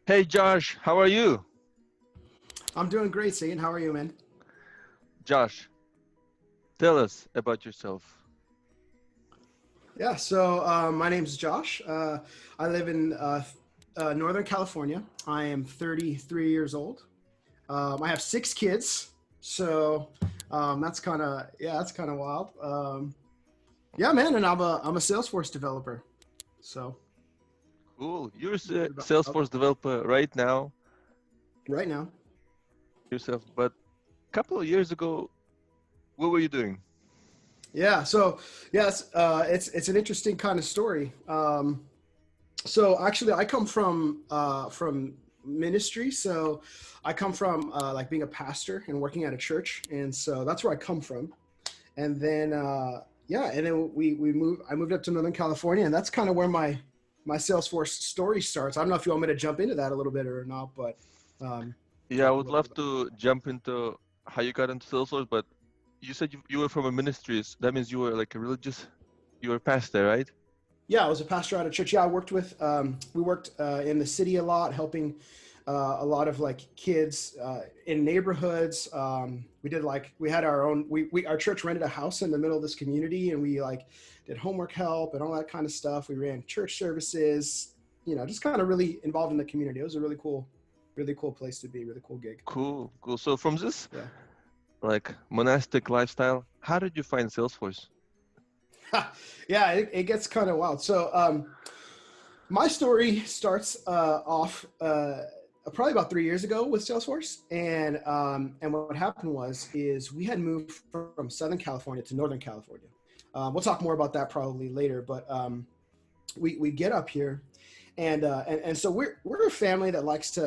Hey Josh, how are you? I'm doing great, Satan. How are you, man? Josh, tell us about yourself. My name's Josh. I live in Northern California. I am 33 years old. I have six kids, so that's kind of wild. Yeah, man, and I'm a Salesforce developer. So Cool. You're a about, Salesforce developer right now right now. yourself, but a couple of years ago, what were you doing? Yeah, so yes, it's an interesting kind of story. So actually, I come from ministry. So I come from like being a pastor and working at a church, and so that's where I come from. And then yeah, and then we moved. I moved up to Northern California, and that's kind of where my Salesforce story starts. I don't know if you want me to jump into that a little bit or not, but Yeah, I talk a would little bit love about. to jump into how you got into Salesforce, but you said you were from a ministries. That means you were like a religious, you were a pastor, right? Yeah, I was a pastor at a church. Yeah, I worked with. We worked in the city a lot, helping a lot of like kids in neighborhoods. We had our own. Our church rented a house in the middle of this community, and we like did homework help and all that kind of stuff. We ran church services. Just kind of really involved in the community. It was a really cool place to be. Really cool gig. Cool, cool. So from this Yeah. like monastic lifestyle, how did you find Salesforce? Yeah, it gets kind of wild. So my story starts off probably about 3 years ago with Salesforce, and what happened is we had moved from Southern California to Northern California. We'll talk more about that probably later, but we get up here, and so we're a family that likes to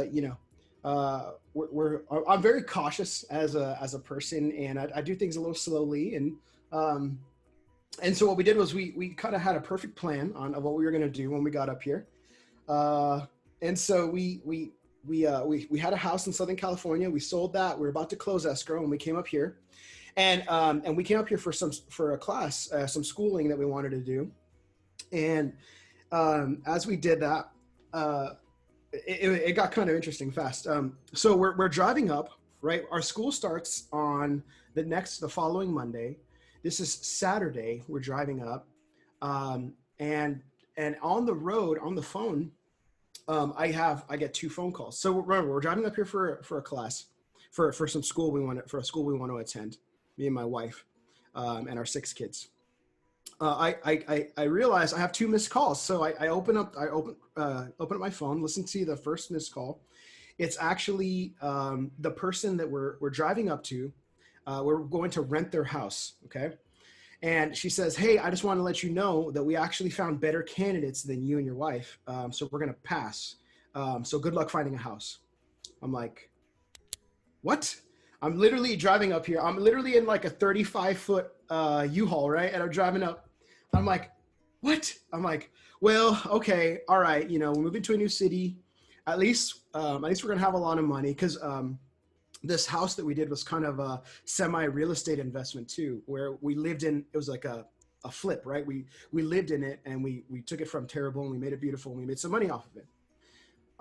I'm very cautious as a person, and I do things a little slowly, um, and so what we did was we kind of had a perfect plan of what we were going to do when we got up here. uh, and so we had a house in Southern California. We sold that. We were about to close escrow, and we came up here, and we came up here for a class, some schooling that we wanted to do. And as we did that, uh, it got kind of interesting fast. So we're driving up. Right, our school starts on the following Monday. This is Saturday. We're driving up, um, and on the road on the phone, I get two phone calls. So remember, we're driving up here for a class, for some school for a school we want to attend. Me and my wife, and our six kids. I realize I have two missed calls. So I open up my phone, listen to the first missed call. It's actually the person that we're driving up to. We're going to rent their house. Okay. And she says, "Hey, I just want to let you know that we actually found better candidates than you and your wife. So we're going to pass. So good luck finding a house." I'm like, "What?" I'm literally driving up here. I'm literally in like a 35-foot U-Haul, right? And I'm driving up. I'm like, "What?" I'm like, "Well, okay, all right. We're moving to a new city. At least we're gonna have a lot of money because this house that we did was kind of a semi real estate investment too, where we lived in. It was like a flip, right? We lived in it, and we took it from terrible and we made it beautiful and we made some money off of it.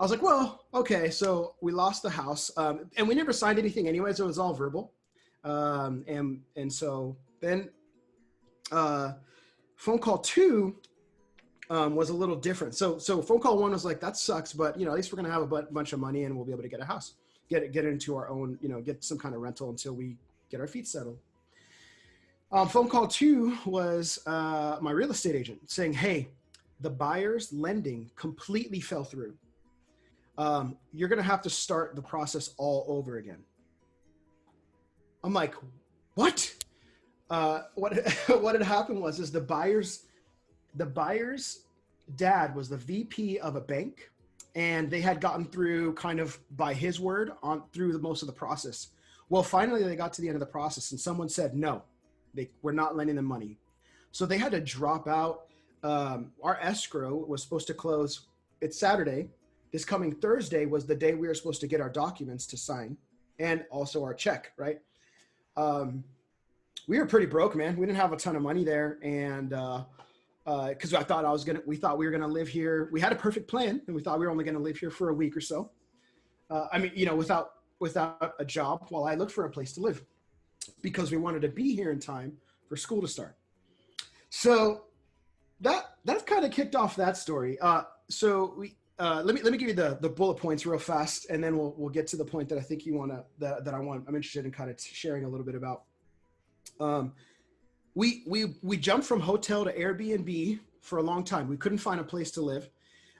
I was like, well, okay, so we lost the house, and we never signed anything anyway, so it was all verbal. And so then uh, phone call two was a little different. So phone call one was like, that sucks, but at least we're gonna have a bunch of money and we'll be able to get a house, get it into our own, get some kind of rental until we get our feet settled. Phone call two was my real estate agent saying, "Hey, the buyer's lending completely fell through. You're gonna have to start the process all over again." I'm like, "What?" What what had happened is the buyer's dad was the VP of a bank, and they had gotten through kind of by his word on through most of the process. Well, finally they got to the end of the process, and someone said no, they were not lending them money, so they had to drop out. Our escrow was supposed to close. It's Saturday. This coming Thursday was the day we were supposed to get our documents to sign, and also our check. Right. Um, we were pretty broke, man. We didn't have a ton of money there, and because we thought we were gonna live here. We had a perfect plan, and we thought we were only gonna live here for a week or so. I mean, without a job while I looked for a place to live, because we wanted to be here in time for school to start. So that kind of kicked off that story. So we let me give you the bullet points real fast, and then we'll get to the point that I think I'm interested in kind of sharing a little bit about. We jumped from hotel to Airbnb for a long time. We couldn't find a place to live,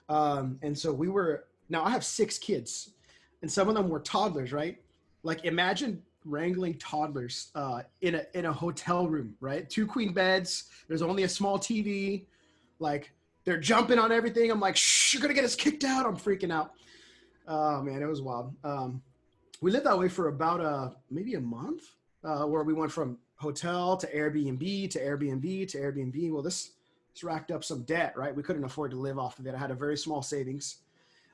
and so now I have 6 kids, and some of them were toddlers, right? Like, imagine wrangling toddlers in a hotel room, right? 2 queen beds. There's only a small TV. Like, they're jumping on everything. I'm like, shh, you're gonna get us kicked out. I'm freaking out. Oh man, it was wild. We lived that way for about maybe a month, where we went from hotel to Airbnb to Airbnb to Airbnb. Well, this racked up some debt, right? We couldn't afford to live off of it. I had a very small savings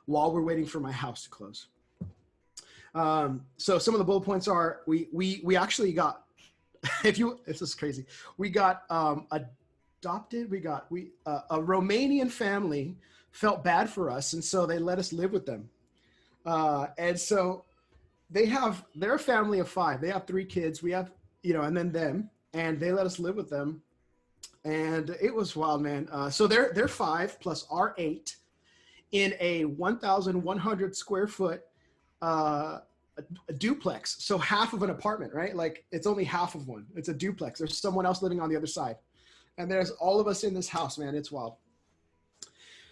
while we're waiting for my house to close. So some of the bullet points are, we actually got, this is crazy. We got adopted. A Romanian family felt bad for us, and so they let us live with them. And so they're a family of 5. They have 3 kids. We have, and then them, and they let us live with them. And it was wild, man. So they're 5 plus our 8 in a 1,100 square foot a duplex. So half of an apartment, right? Like, it's only half of one. It's a duplex. There's someone else living on the other side. And there's all of us in this house, man. It's wild.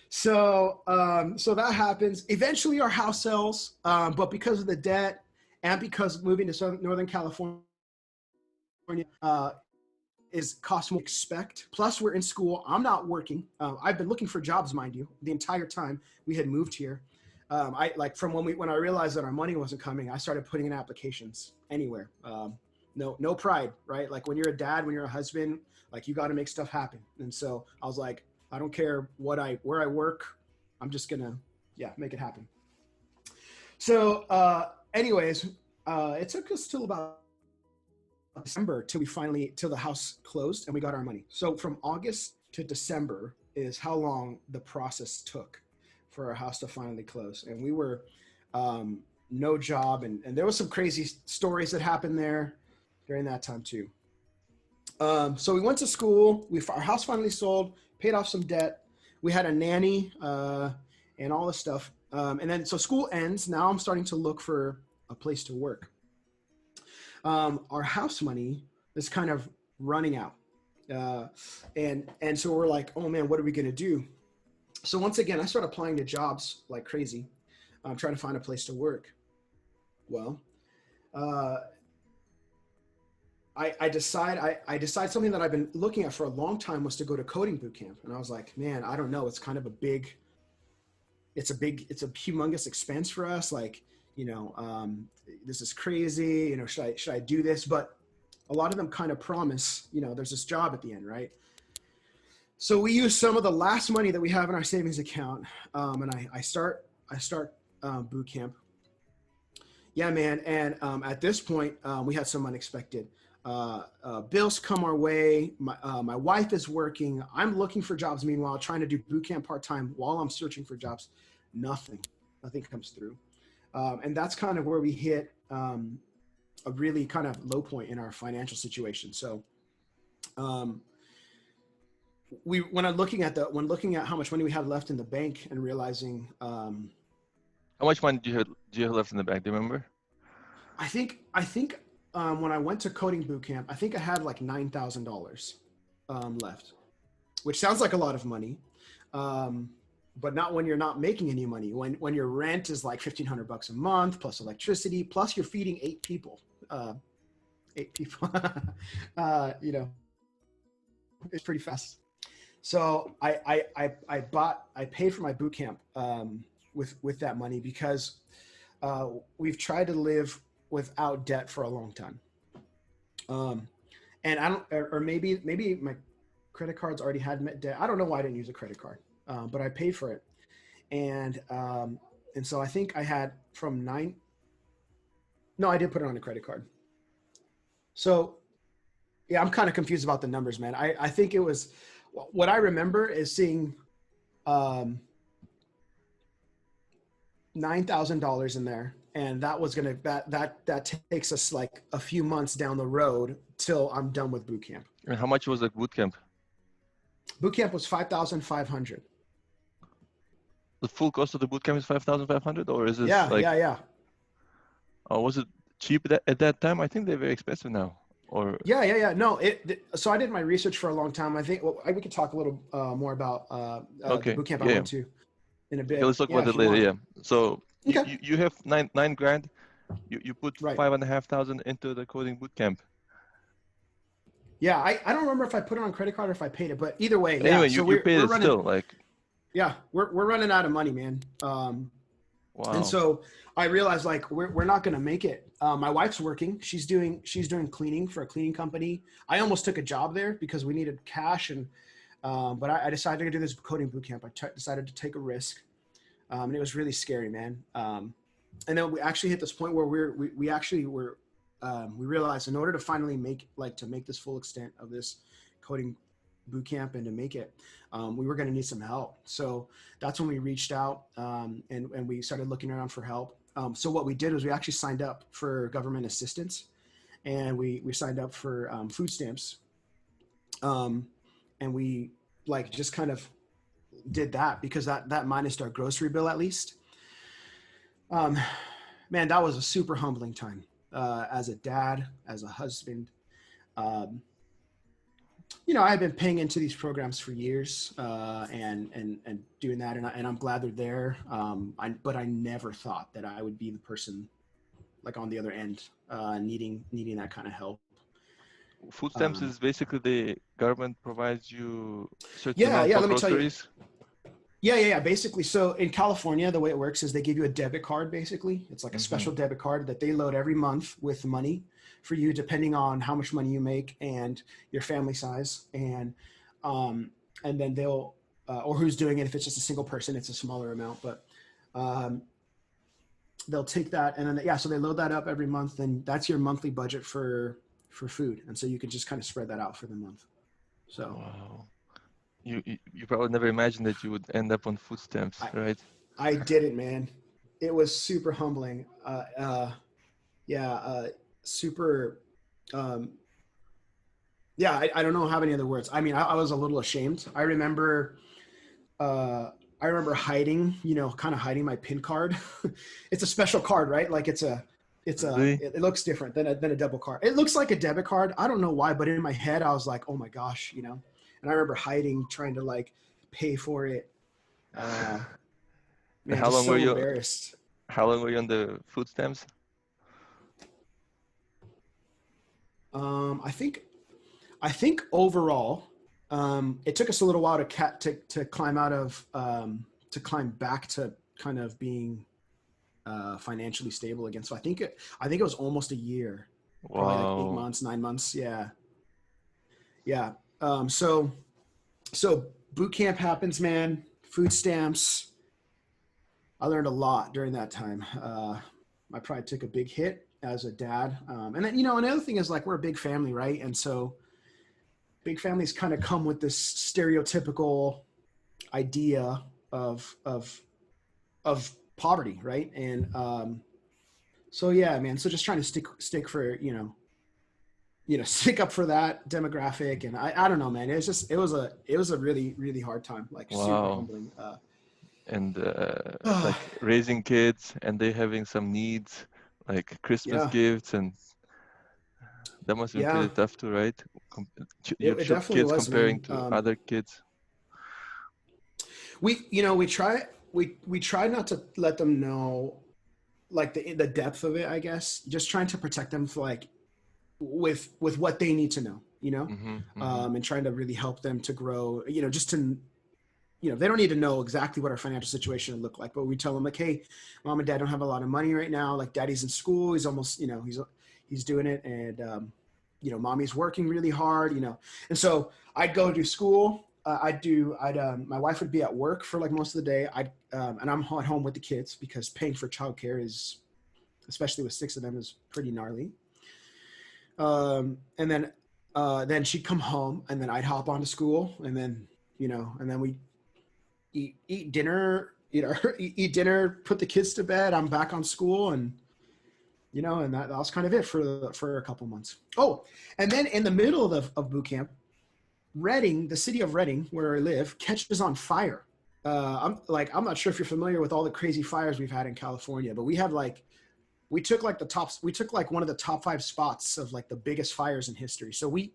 So that happens. Eventually our house sells, but because of the debt and because moving to Northern California is cost more than expect. Plus we're in school. I'm not working. I've been looking for jobs, mind you, the entire time we had moved here. When I realized that our money wasn't coming, I started putting in applications anywhere. No pride, right? Like, when you're a dad, when you're a husband, like, you got to make stuff happen. And so I was like, I don't care where I work. I'm just gonna, make it happen. So anyways, it took us till about December till the house closed and we got our money. So from August to December is how long the process took for our house to finally close. And we were no job, and there was some crazy stories that happened there during that time too. So we went to school. Our house finally sold, paid off some debt. We had a nanny and all this stuff. And then so school ends. Now I'm starting to look for a place to work. Our house money is kind of running out. And so we're like, oh man, what are we going to do? So once again, I started applying to jobs like crazy. I'm trying to find a place to work. Well, I decide something that I've been looking at for a long time was to go to Coding Bootcamp. And I was like, man, I don't know. It's kind of it's a humongous expense for us. Like, this is crazy. Should I do this? But a lot of them kind of promise, there's this job at the end, right? So we use some of the last money that we have in our savings account. And I start boot camp. Yeah, man. And at this point, we had some unexpected bills come our way. My wife is working. I'm looking for jobs. Meanwhile, trying to do boot camp part-time while I'm searching for jobs. Nothing comes through. And that's kind of where we hit a really kind of low point in our financial situation. So when looking at how much money we have left in the bank and realizing how much money do you have left in the bank? Do you remember? I think when I went to Coding Bootcamp, I think I had like $9,000 left, which sounds like a lot of money, but not when you're not making any money. When your rent is like $1,500 a month plus electricity, plus you're feeding 8 people. It's pretty fast. So I paid for my boot camp with that money because we've tried to live without debt for a long time. And I don't, or maybe my credit cards already had met debt. I don't know why I didn't use a credit card, but I paid for it. And so I think I had I did put it on a credit card. So yeah, I'm kind of confused about the numbers, man. I think it was what I remember is seeing $9,000 in there, and that was gonna that takes us like a few months down the road till I'm done with boot camp. And how much was the boot camp? Boot camp was 5,500. The full cost of the boot camp is 5,500, or is this Yeah, like? yeah. Or was it cheap at that time? I think they're very expensive now. Or Yeah. No, so I did my research for a long time. I think we could talk a little more about the okay, boot camp I yeah. went to in a bit. Okay, let's talk Yeah, about if that you later. want. Yeah. So Okay. you have nine grand. You put Right. 5,500 into the coding boot camp. Yeah, I don't remember if I put it on credit card or if I paid it, but either way, yeah. Anyway, So you paid we're it running. still, like. Yeah, we're running out of money, man. Wow. And so I realized like we're not gonna make it. My wife's working. She's doing cleaning for a cleaning company. I almost took a job there because we needed cash, and but I decided to do this coding boot camp. Decided to take a risk, and it was really scary, man. And then we actually hit this point where we actually were we realized in order to finally make this full extent of this coding boot camp and to make it, we were going to need some help. So that's when we reached out and we started looking around for help. So what we did was we actually signed up for government assistance, and we signed up for food stamps, and we like just kind of did that because that minused our grocery bill at least. Man, that was a super humbling time as a dad, as a husband. You know, I've been paying into these programs for years and doing that, and I'm glad they're there. But I never thought that I would be the person like on the other end needing that kind of help. Food stamps is basically the government provides you certain Yeah, amount yeah. for Let me tell you. groceries. Yeah. Basically, so in California, the way it works is they give you a debit card. Basically, it's like a special debit card that they load every month with money for you, depending on how much money you make and your family size, and then they'll or who's doing it. If it's just a single person, it's a smaller amount, but they'll take that and then so they load that up every month, and that's your monthly budget for food, and so you can just kind of spread that out for the month. So. Wow. You probably never imagined that you would end up on food stamps, right? I didn't, man. It was super humbling. Super. I don't know how many other words. I mean, I was a little ashamed. I remember hiding, kind of hiding my PIN card. It's a special card, right? Like it looks different than a debit card. It looks like a debit card. I don't know why, but in my head, I was like, oh my gosh, And I remember hiding, trying to like pay for it. Man, how long were you embarrassed. How long were you on the food stamps? I think overall, it took us a little while to climb out of to climb back to kind of being financially stable again. So I think it was almost a year, probably like 8 months, 9 months. Yeah. So boot camp happens, man. Food stamps. I learned a lot during that time. I probably took a big hit as a dad. And then, another thing is like, we're a big family, right? And so big families kind of come with this stereotypical idea of poverty, right? And so yeah, man. So just trying to stick for, stick up for that demographic. And I don't know, man. It was a really, really hard time, like super humbling. And like raising kids and they having some needs, like Christmas gifts, and that must have been pretty tough too, right? Your it definitely kids was, comparing man. to other kids. We try not to let them know like the depth of it, I guess. Just trying to protect them for like with what they need to know, and trying to really help them to grow, just to, they don't need to know exactly what our financial situation look like, but we tell them like, hey, mom and dad don't have a lot of money right now. Like daddy's in school. He's almost, he's doing it. And, mommy's working really hard, and so I'd go to school. My wife would be at work for like most of the day. And I'm at home with the kids because paying for childcare is, especially with 6 of them, is pretty gnarly. And then then she'd come home, and then I'd hop onto school, and then and then we eat dinner, eat dinner, put the kids to bed. I'm back on school, and and that was kind of it for a couple months. Oh, and then in the middle of boot camp, Reading, the city of Reading, where I live, catches on fire. I'm not sure if you're familiar with all the crazy fires we've had in California, but we took like one of the top 5 spots of like the biggest fires in history. So we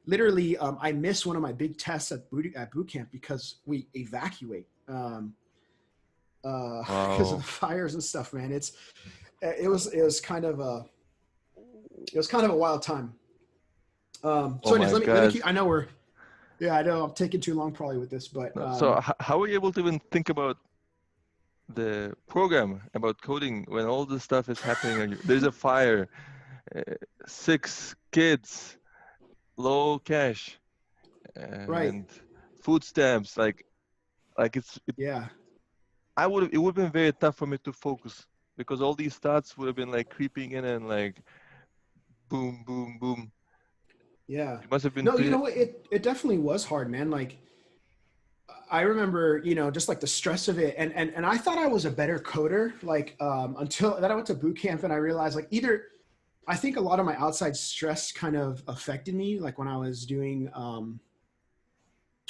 literally, I missed one of my big tests at boot camp because we evacuate because of the fires and stuff, man. It was kind of a wild time. So anyways, let me keep, I know I'm taking too long probably with this, but so how are you able to even think about the program, about coding, when all this stuff is happening? There's a fire, 6 kids, low cash, and food stamps, like yeah. it would have been very tough for me to focus, because all these thoughts would have been like creeping in and like boom, boom, boom. Yeah. It must have been No, it definitely was hard, man. Like I remember, just like the stress of it, and I thought I was a better coder, like until then I went to boot camp and I realized like I think a lot of my outside stress kind of affected me, like when I was doing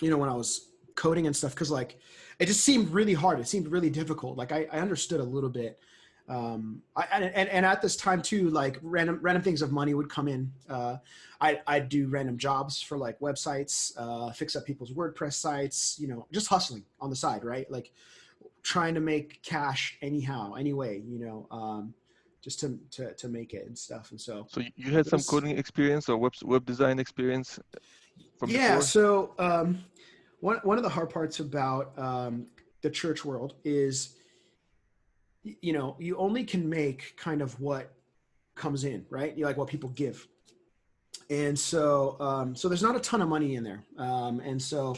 when I was coding and stuff, because like it just seemed really hard. It seemed really difficult. Like I understood a little bit. And at this time too, like random things of money would come in. I'd do random jobs for like websites, fix up people's WordPress sites, just hustling on the side, right? Like trying to make cash anyhow, anyway, just to make it and stuff. And so you had some coding experience or web design experience from before? So one of the hard parts about the church world is, you only can make kind of what comes in, right? Like what people give. And so, so there's not a ton of money in there. And so,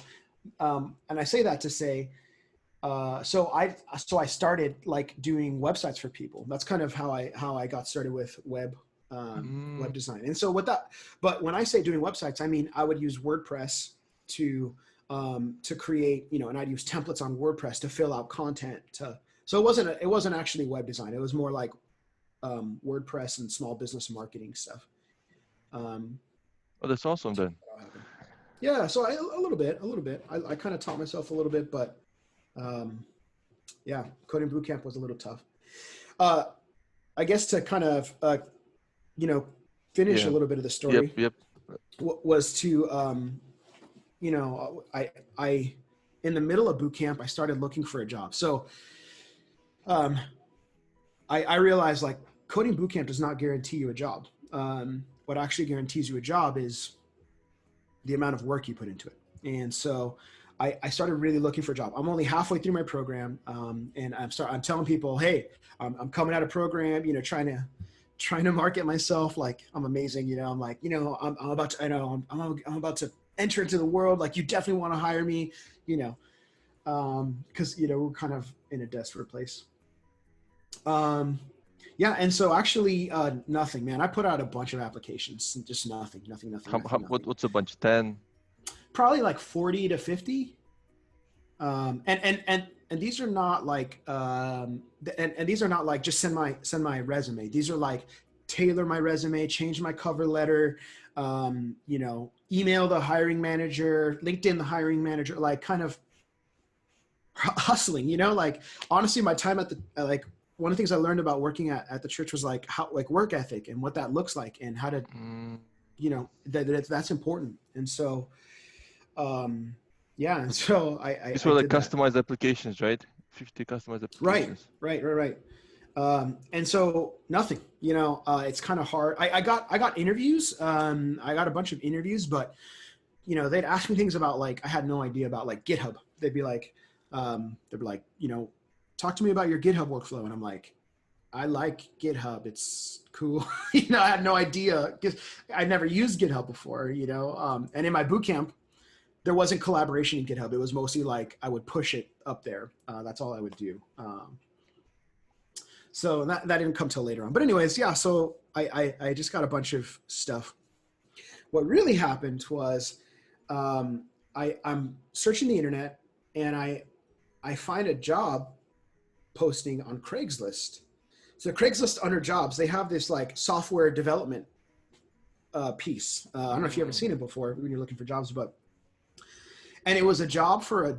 and I say that to say, so I started like doing websites for people. That's kind of how I got started with web design. And so but when I say doing websites, I mean, I would use WordPress to create, and I'd use templates on WordPress to fill out content so it wasn't actually web design. It was more like WordPress and small business marketing stuff. Oh, that's awesome then. Yeah, so a little bit. I kind of taught myself a little bit, but yeah, coding bootcamp was a little tough. I guess to kind of finish a little bit of the story. Yep. Was to I in the middle of bootcamp I started looking for a job. So I realized like coding bootcamp does not guarantee you a job. What actually guarantees you a job is the amount of work you put into it. And so I started really looking for a job. I'm only halfway through my program, and I'm telling people, hey, I'm coming out of program, trying to market myself like I'm amazing. I'm like, I'm about to, I'm about to enter into the world. Like you definitely want to hire me, because we're kind of in a desperate place. Yeah, and so actually nothing, man. I put out a bunch of applications, just nothing. What's a bunch? 10? Probably like 40 to 50. And these are not like and these are not like just send my resume. These are like tailor my resume, change my cover letter, email the hiring manager, LinkedIn the hiring manager, like kind of hustling, like honestly my time at the like one of the things I learned about working at the church was like how like work ethic and what that looks like and how to that's important. And so yeah, and so I these were like customized applications, right? 50 customized applications. Right. And so nothing, it's kind of hard. I got interviews. I got a bunch of interviews, but they'd ask me things about like I had no idea about like GitHub. They'd be like, talk to me about your GitHub workflow, and I'm like, I like GitHub. It's cool. I had no idea because I'd never used GitHub before. And in my bootcamp, there wasn't collaboration in GitHub. It was mostly like I would push it up there. That's all I would do. So that didn't come till later on. But anyways, yeah. So I just got a bunch of stuff. What really happened was I'm searching the internet and I find a job posting on Craigslist. So Craigslist under jobs, they have this like software development piece. I don't know if you've ever seen it before when you're looking for jobs, and it was a job for a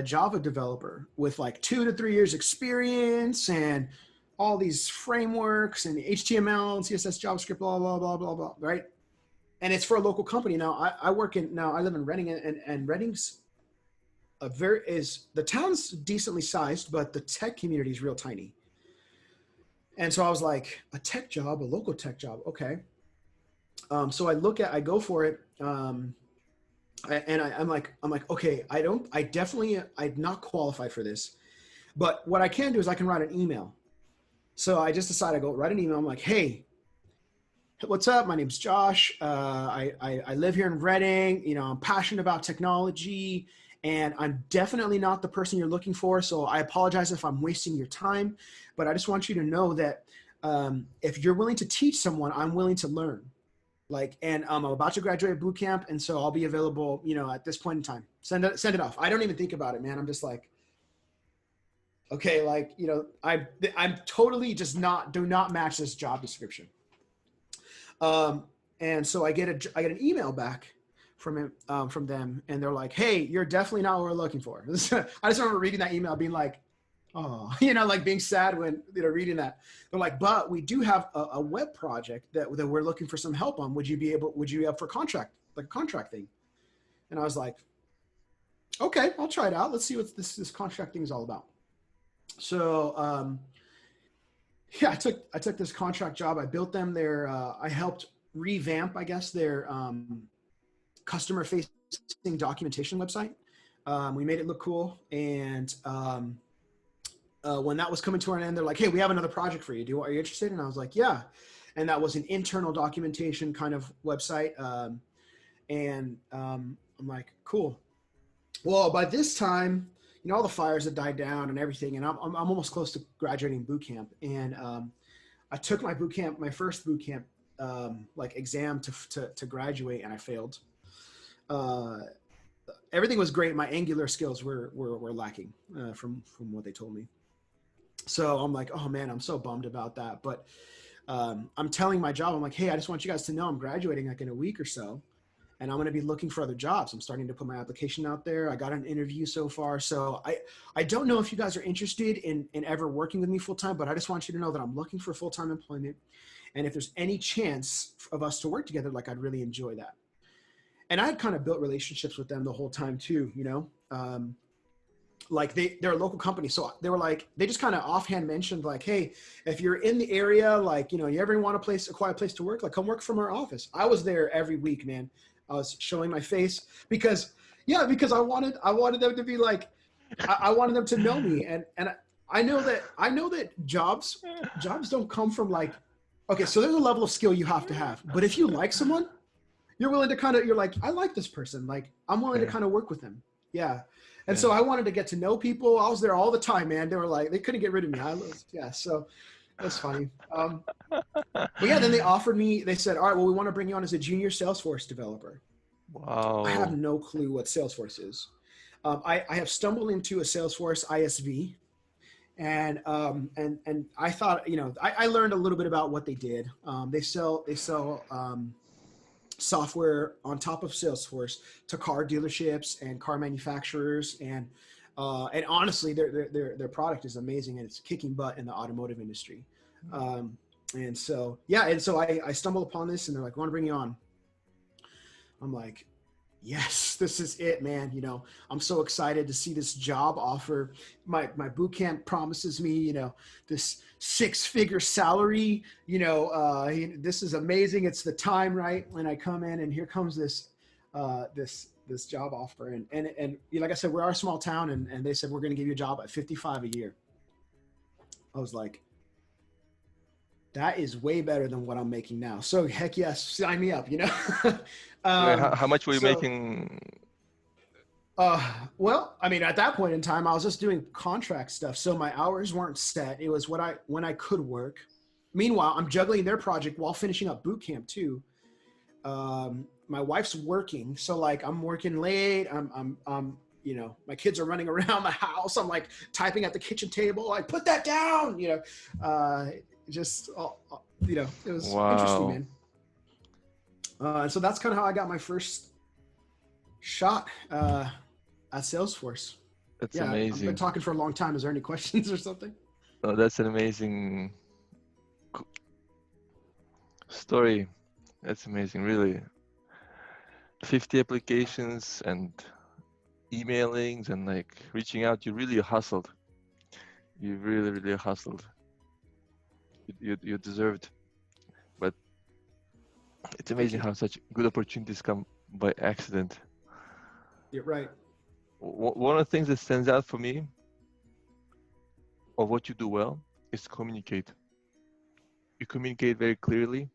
Java developer with like 2 to 3 years experience and all these frameworks and HTML, CSS, JavaScript, blah, blah, blah, blah, blah, right? And it's for a local company. Now I live in Reading, and Reading's the town's decently sized, but the tech community is real tiny. And so I was like, a local tech job. Okay. So I go for it. I'm like, okay, I'm not qualified for this, but what I can do is I can write an email. So I just decided to go write an email. I'm like, hey, what's up? My name's Josh. I live here in Reading. You know, I'm passionate about technology, and I'm definitely not the person you're looking for. So I apologize if I'm wasting your time, but I just want you to know that if you're willing to teach someone, I'm willing to learn. And I'm about to graduate boot camp, and so I'll be available, you know, at this point in time. Send it off. I don't even think about it, man. I'm just like, okay, like, you know, I'm totally just do not match this job description. And so I get an email back from them, and they're like, hey, you're definitely not what we're looking for. I just remember reading that email being like, oh, you know, like being sad when, you know, reading that. They're like, but we do have a web project that we're looking for some help on. Would you be up for contract thing? And I was like, okay, I'll try it out. Let's see what this contract thing is all about. So, yeah, I took this contract job. I built them I helped revamp, I guess, their customer facing documentation website. We made it look cool. And when that was coming to an end, they're like, hey, we have another project for you. Are you interested? And I was like, yeah. And that was an internal documentation kind of website. I'm like, cool. Well, by this time, you know, all the fires had died down and everything. And I'm almost close to graduating boot camp. And I took my first boot camp exam to graduate, and I failed. Everything was great. My Angular skills were lacking from what they told me. So I'm like, oh man, I'm so bummed about that. But I'm telling my job, I'm like, hey, I just want you guys to know I'm graduating like in a week or so, and I'm going to be looking for other jobs. I'm starting to put my application out there. I got an interview so far. So I don't know if you guys are interested in ever working with me full time, but I just want you to know that I'm looking for full-time employment. And if there's any chance of us to work together, like, I'd really enjoy that. And I had kind of built relationships with them the whole time too, you know. Like they're a local company. So they were like, they just kind of offhand mentioned like, hey, if you're in the area, like, you know, you ever want a quiet place to work, like come work from our office. I was there every week, man. I was showing my face because I wanted them to be like, I wanted them to know me. And I know that jobs don't come from like, okay, so there's a level of skill you have to have, but if you like someone, you're willing to you're like, I like this person. Like, I'm willing to kind of work with them. Yeah. And so I wanted to get to know people. I was there all the time, man. They were like, they couldn't get rid of me. So that's funny. But yeah, then they offered me, they said, all right, well, we want to bring you on as a junior Salesforce developer. Wow. I have no clue what Salesforce is. I have stumbled into a Salesforce ISV, and I thought, you know, I learned a little bit about what they did. They sell software on top of Salesforce to car dealerships and car manufacturers, and honestly, their product is amazing, and it's kicking butt in the automotive industry. And so I stumbled upon this, and they're like, "We want to bring you on." I'm like, yes, this is it, man. You know, I'm so excited to see this job offer. My boot camp promises me, you know, this 6-figure salary. You know, this is amazing. It's the time, right? When I come in, and here comes this job offer, and like I said, we're a small town, and they said we're going to give you a job at $55 a year. I was like, that is way better than what I'm making now. So heck yes, sign me up, you know. How much were you making? Well, I mean, at that point in time, I was just doing contract stuff. So my hours weren't set. It was when I could work. Meanwhile, I'm juggling their project while finishing up boot camp too. My wife's working, so like I'm working late. I'm you know, my kids are running around the house. I'm like typing at the kitchen table, like put that down. You know, just you know, it was interesting, Wow. man. So that's kind of how I got my first shot at Salesforce. That's Yeah, I've been amazing. talking for a long time. Is there any questions or something? Oh, that's an amazing story. That's amazing, really. 50 applications and emailings and like reaching out. You really hustled. You really, really hustled. You deserved. But it's Thank amazing you. how such good opportunities come by accident. You're right. One of the things that stands out for me of what you do well is communicate. You communicate very clearly,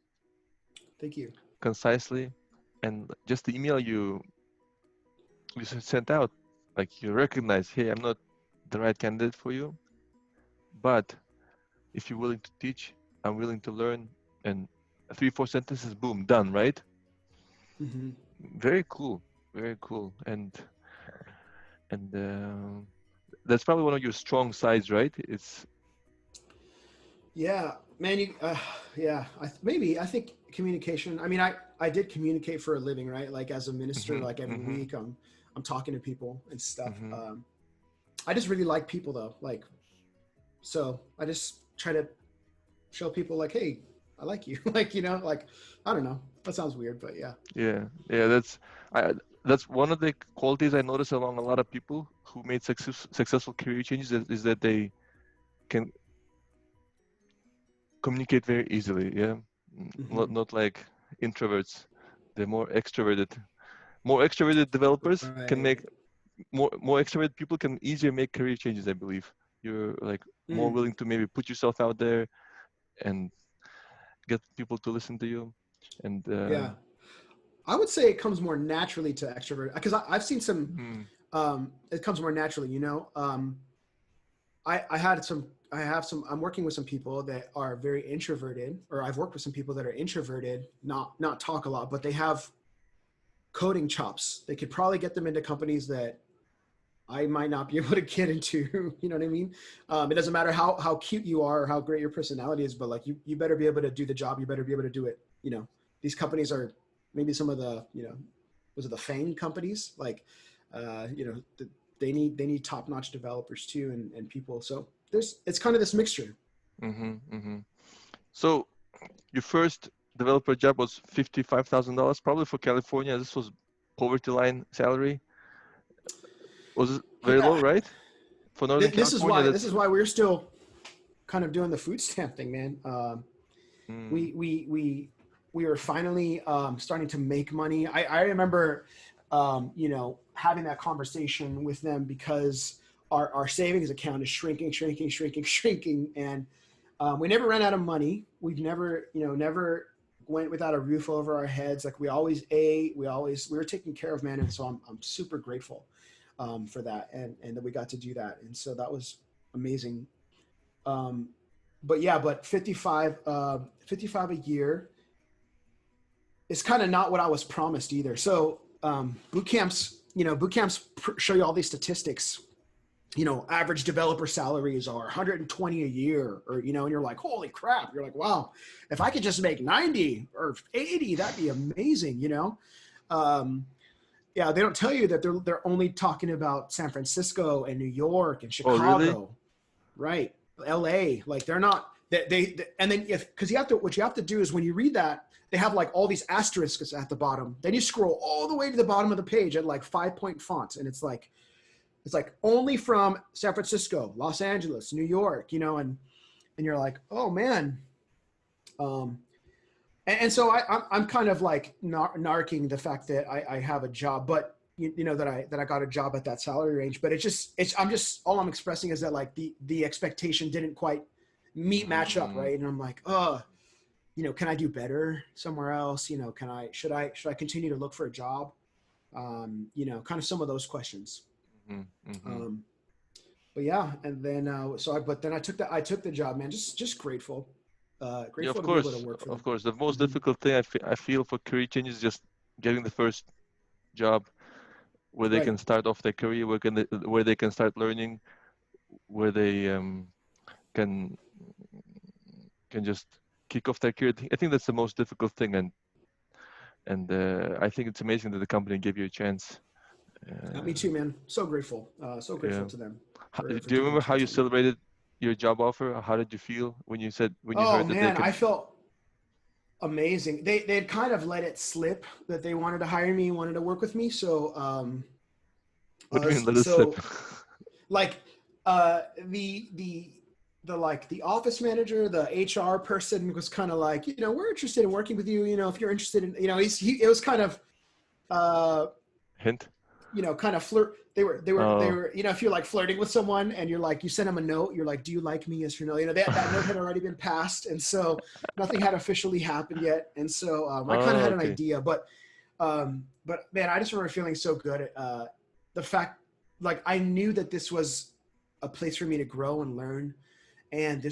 Thank you. concisely, and just the email you sent out, like you recognize, hey, I'm not the right candidate for you, but if you're willing to teach, I'm willing to learn, and 3, 4 sentences, boom, done, right? Hmm. Very cool, very cool, and that's probably one of your strong sides, right? It's Yeah, man. Yeah. Maybe I think communication. I mean, I did communicate for a living, right? Like as a minister, mm-hmm, like every mm-hmm, week, I'm talking to people and stuff. mm-hmm. I just really like people though. Like, so I just try to show people like, hey, I like you. Like, you know, like I don't know. That sounds weird, but yeah. Yeah, yeah, I that's one of the qualities I notice along a lot of people who made successful career changes is that they can communicate very easily. Yeah, Hmm. not like introverts. They're more extroverted developers can Right. make more extroverted people can easier make career changes, I believe. You're like more Mm, willing to maybe put yourself out there and get people to listen to you. And yeah. I would say it comes more naturally to extrovert because I've seen some. mm, It comes more naturally, you know. I had some. I have some. I'm working with some people that are very introverted, or I've worked with some people that are introverted, not talk a lot, but they have coding chops. They could probably get them into companies that I might not be able to get into. You know what I mean? It doesn't matter how cute you are or how great your personality is, but like you better be able to do the job. You better be able to do it. You know, these companies are maybe some of the was it the FANG companies like you know they need top notch developers too and people. So it's kind of this mixture. mm-hmm, mm-hmm. So your first developer job was $55,000, probably for California. This was poverty line salary. Was it very low, Yeah, right? For Northern California, this that's is why we're still kind of doing the food stamp thing, man. mm, We were finally starting to make money. I remember, you know, having that conversation with them because our savings account is shrinking, and we never ran out of money. We've never, you know, never went without a roof over our heads. Like we always ate, we were taken care of, man, and so I'm super grateful for that, and that we got to do that, and so that was amazing. Um, but yeah, but 55 a year is kind of not what I was promised either. So boot camps, you know, show you all these statistics. You know, average developer salaries are 120 a year, or you know, and you're like, holy crap! You're like, wow, if I could just make 90 or 80, that'd be amazing. You know, um, yeah, they don't tell you that they're only talking about San Francisco and New York and oh really? Chicago, right? LA, like they're not they and then if because you have to what you have to do is when you read that they have like all these asterisks at the bottom. Then you scroll all the way to the bottom of the page at like 5-point fonts, and it's like only from San Francisco, Los Angeles, New York, you know, and you're like, oh man. Um, and so I'm kind of like narking the fact that I have a job, but you know that I got a job at that salary range. But I'm just all I'm expressing is that like the expectation didn't quite match up, Mm, right? And I'm like, oh, you know, can I do better somewhere else? You know, should I continue to look for a job? You know, kind of some of those questions. mm, mm, Um, but yeah, and then but then I took the job, man. Just grateful. Yeah, of grateful to be able to course, work for of them. course. The most Hmm. difficult thing I feel for career change is just getting the first job where they Right. can start off their career, where they can start learning, where they can can just kick off their career. I think that's the most difficult thing, and I think it's amazing that the company gave you a chance. Me Uh, too, man. So grateful. So grateful yeah. to them for Do you taking the remember how chance you on me. celebrated your job offer? How did you feel when you Oh heard that they man, I can? felt amazing. They'd kind of let it slip that they wanted to hire me, wanted to work with me. So What do you mean let it slip? so like the like the office manager, the HR person was kind of like, we're interested in working with you. If you're interested in, it was kind of uh Hint? kind of flirt. They Oh, were, if you're like flirting with someone and you're like, you send them a note, you're like, do you like me? Yes or no? That note had already been passed. And so nothing had officially happened yet. And so I kind of oh, had an okay. idea, but man, I just remember feeling so good at the fact, like I knew that this was a place for me to grow and learn. And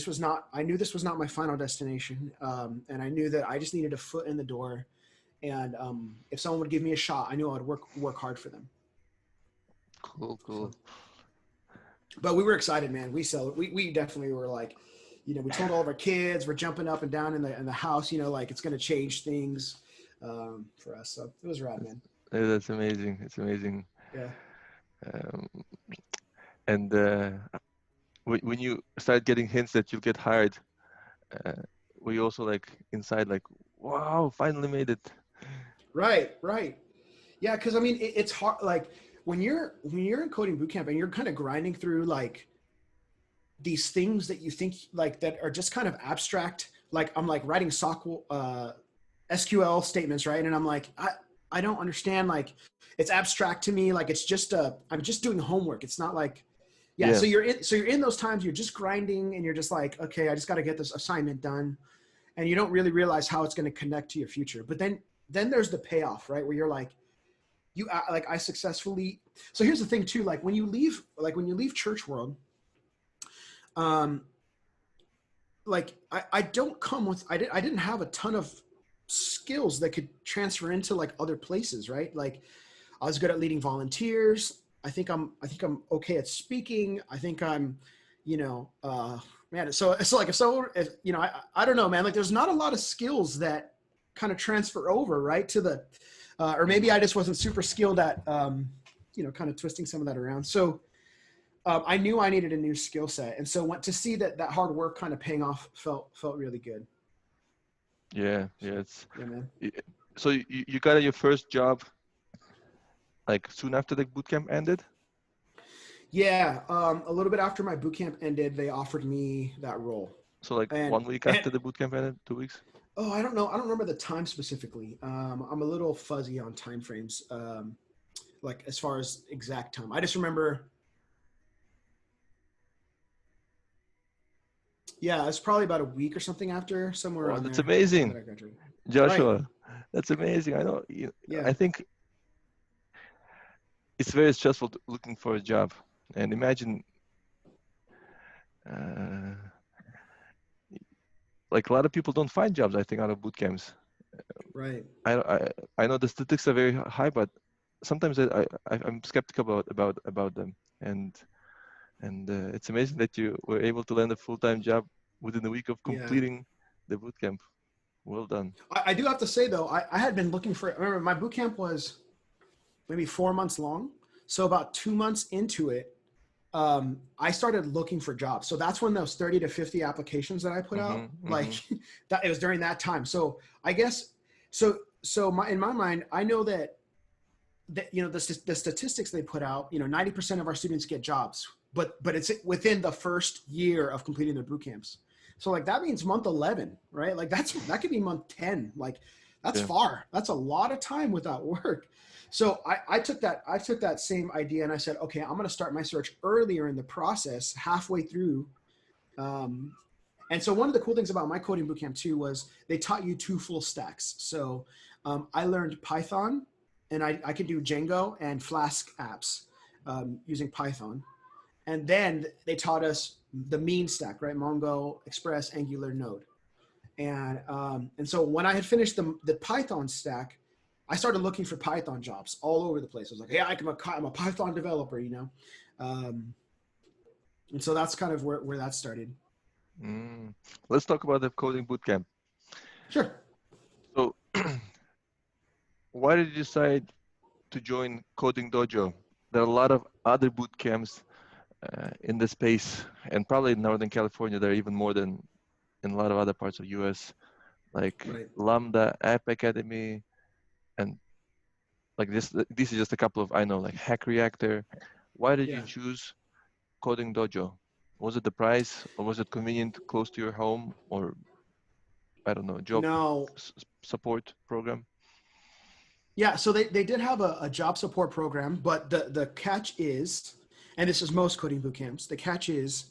I knew this was not my final destination. And I knew that I just needed a foot in the door. And if someone would give me a shot, I knew I would work hard for them. Cool, So, cool. but we were excited, man. We definitely were like, we told all of our kids we're jumping up and down in the house, like it's going to change things for us. So it was rad, man. That's amazing. It's amazing. Yeah. Um, and when you start getting hints that you'll get hired, uh, were you also like inside like, wow, finally made it? Right. Right. Yeah. Cause I mean, it's hard. Like when you're in coding bootcamp and you're kind of grinding through like these things that you think like that are just kind of abstract. Like I'm like writing SQL statements, right? And I'm like, I don't understand. Like it's abstract to me. Like it's just I'm just doing homework. It's not like, yeah. Yeah, So you're in those times you're just grinding and you're just like, okay, I just got to get this assignment done, and you don't really realize how it's going to connect to your future. But then there's the payoff, right? Where you're like, like I successfully. So here's the thing too. Like when you leave church world, um, like I don't come with I didn't have a ton of skills that could transfer into like other places, right? Like I was good at leading volunteers. I think I'm okay at speaking. I think I'm, man. So like if I don't know, man. Like there's not a lot of skills that kind of transfer over, right, to the, or maybe I just wasn't super skilled at, kind of twisting some of that around. So I knew I needed a new skill set, and so went to see that hard work kind of paying off felt really good. yeah, yeah. So yeah, man. Y- so you got your first job like soon after the boot camp ended? Yeah, a little bit after my boot camp ended, they offered me that role, So like and 1 week and after the boot camp ended, 2 weeks? oh, I don't know, I don't remember the time specifically. I'm a little fuzzy on time frames, like as far as exact time. I just remember, yeah, it's probably about a week or something after, somewhere Oh, around that's there, that amazing, I graduated. Right? Joshua. That's amazing. I know. Yeah. I think it's very stressful looking for a job, and imagine, uh, like a lot of people don't find jobs. I think out of boot camps. Right. I know the statistics are very high, but sometimes I'm skeptical about them, and it's amazing that you were able to land a full-time job within a week of Yeah. completing the boot camp. Well done. I do have to say though, I had been looking for. Remember, my boot camp was maybe 4 months long. So about 2 months into it, I started looking for jobs. So that's when those 30 to 50 applications that I put Mm-hmm, out, like mm-hmm. that, it was during that time. So I guess, in my mind, I know the statistics they put out, 90% of our students get jobs, but it's within the first year of completing their boot camps. So like that means month 11, right? Like that could be month 10. Like that's Yeah. far. That's a lot of time without work. So I took that same idea and I said, okay, I'm going to start my search earlier in the process, halfway through. Um, and so one of the cool things about my coding bootcamp too was they taught you two full stacks. So I learned Python, and I can do Django and Flask apps using Python. And then they taught us the mean stack, right? Mongo, Express, Angular, Node. And so when I had finished the Python stack, I started looking for Python jobs all over the place. I was like, yeah, I'm a Python developer, you know? And so that's kind of where that started. Let's talk about the coding bootcamp. Sure. So why did you decide to join Coding Dojo? There are a lot of other boot camps in the space, and probably in Northern California, there are even more than in a lot of other parts of US, like Right. Lambda, App Academy, and like this is just a couple of, I know, like Hack Reactor. Why did you Yeah. choose Coding Dojo? Was it the price, or was it convenient, close to your home, or I don't know, job No. support program? Yeah. So they did have a job support program, but the catch is, and this is most coding boot camps, the catch is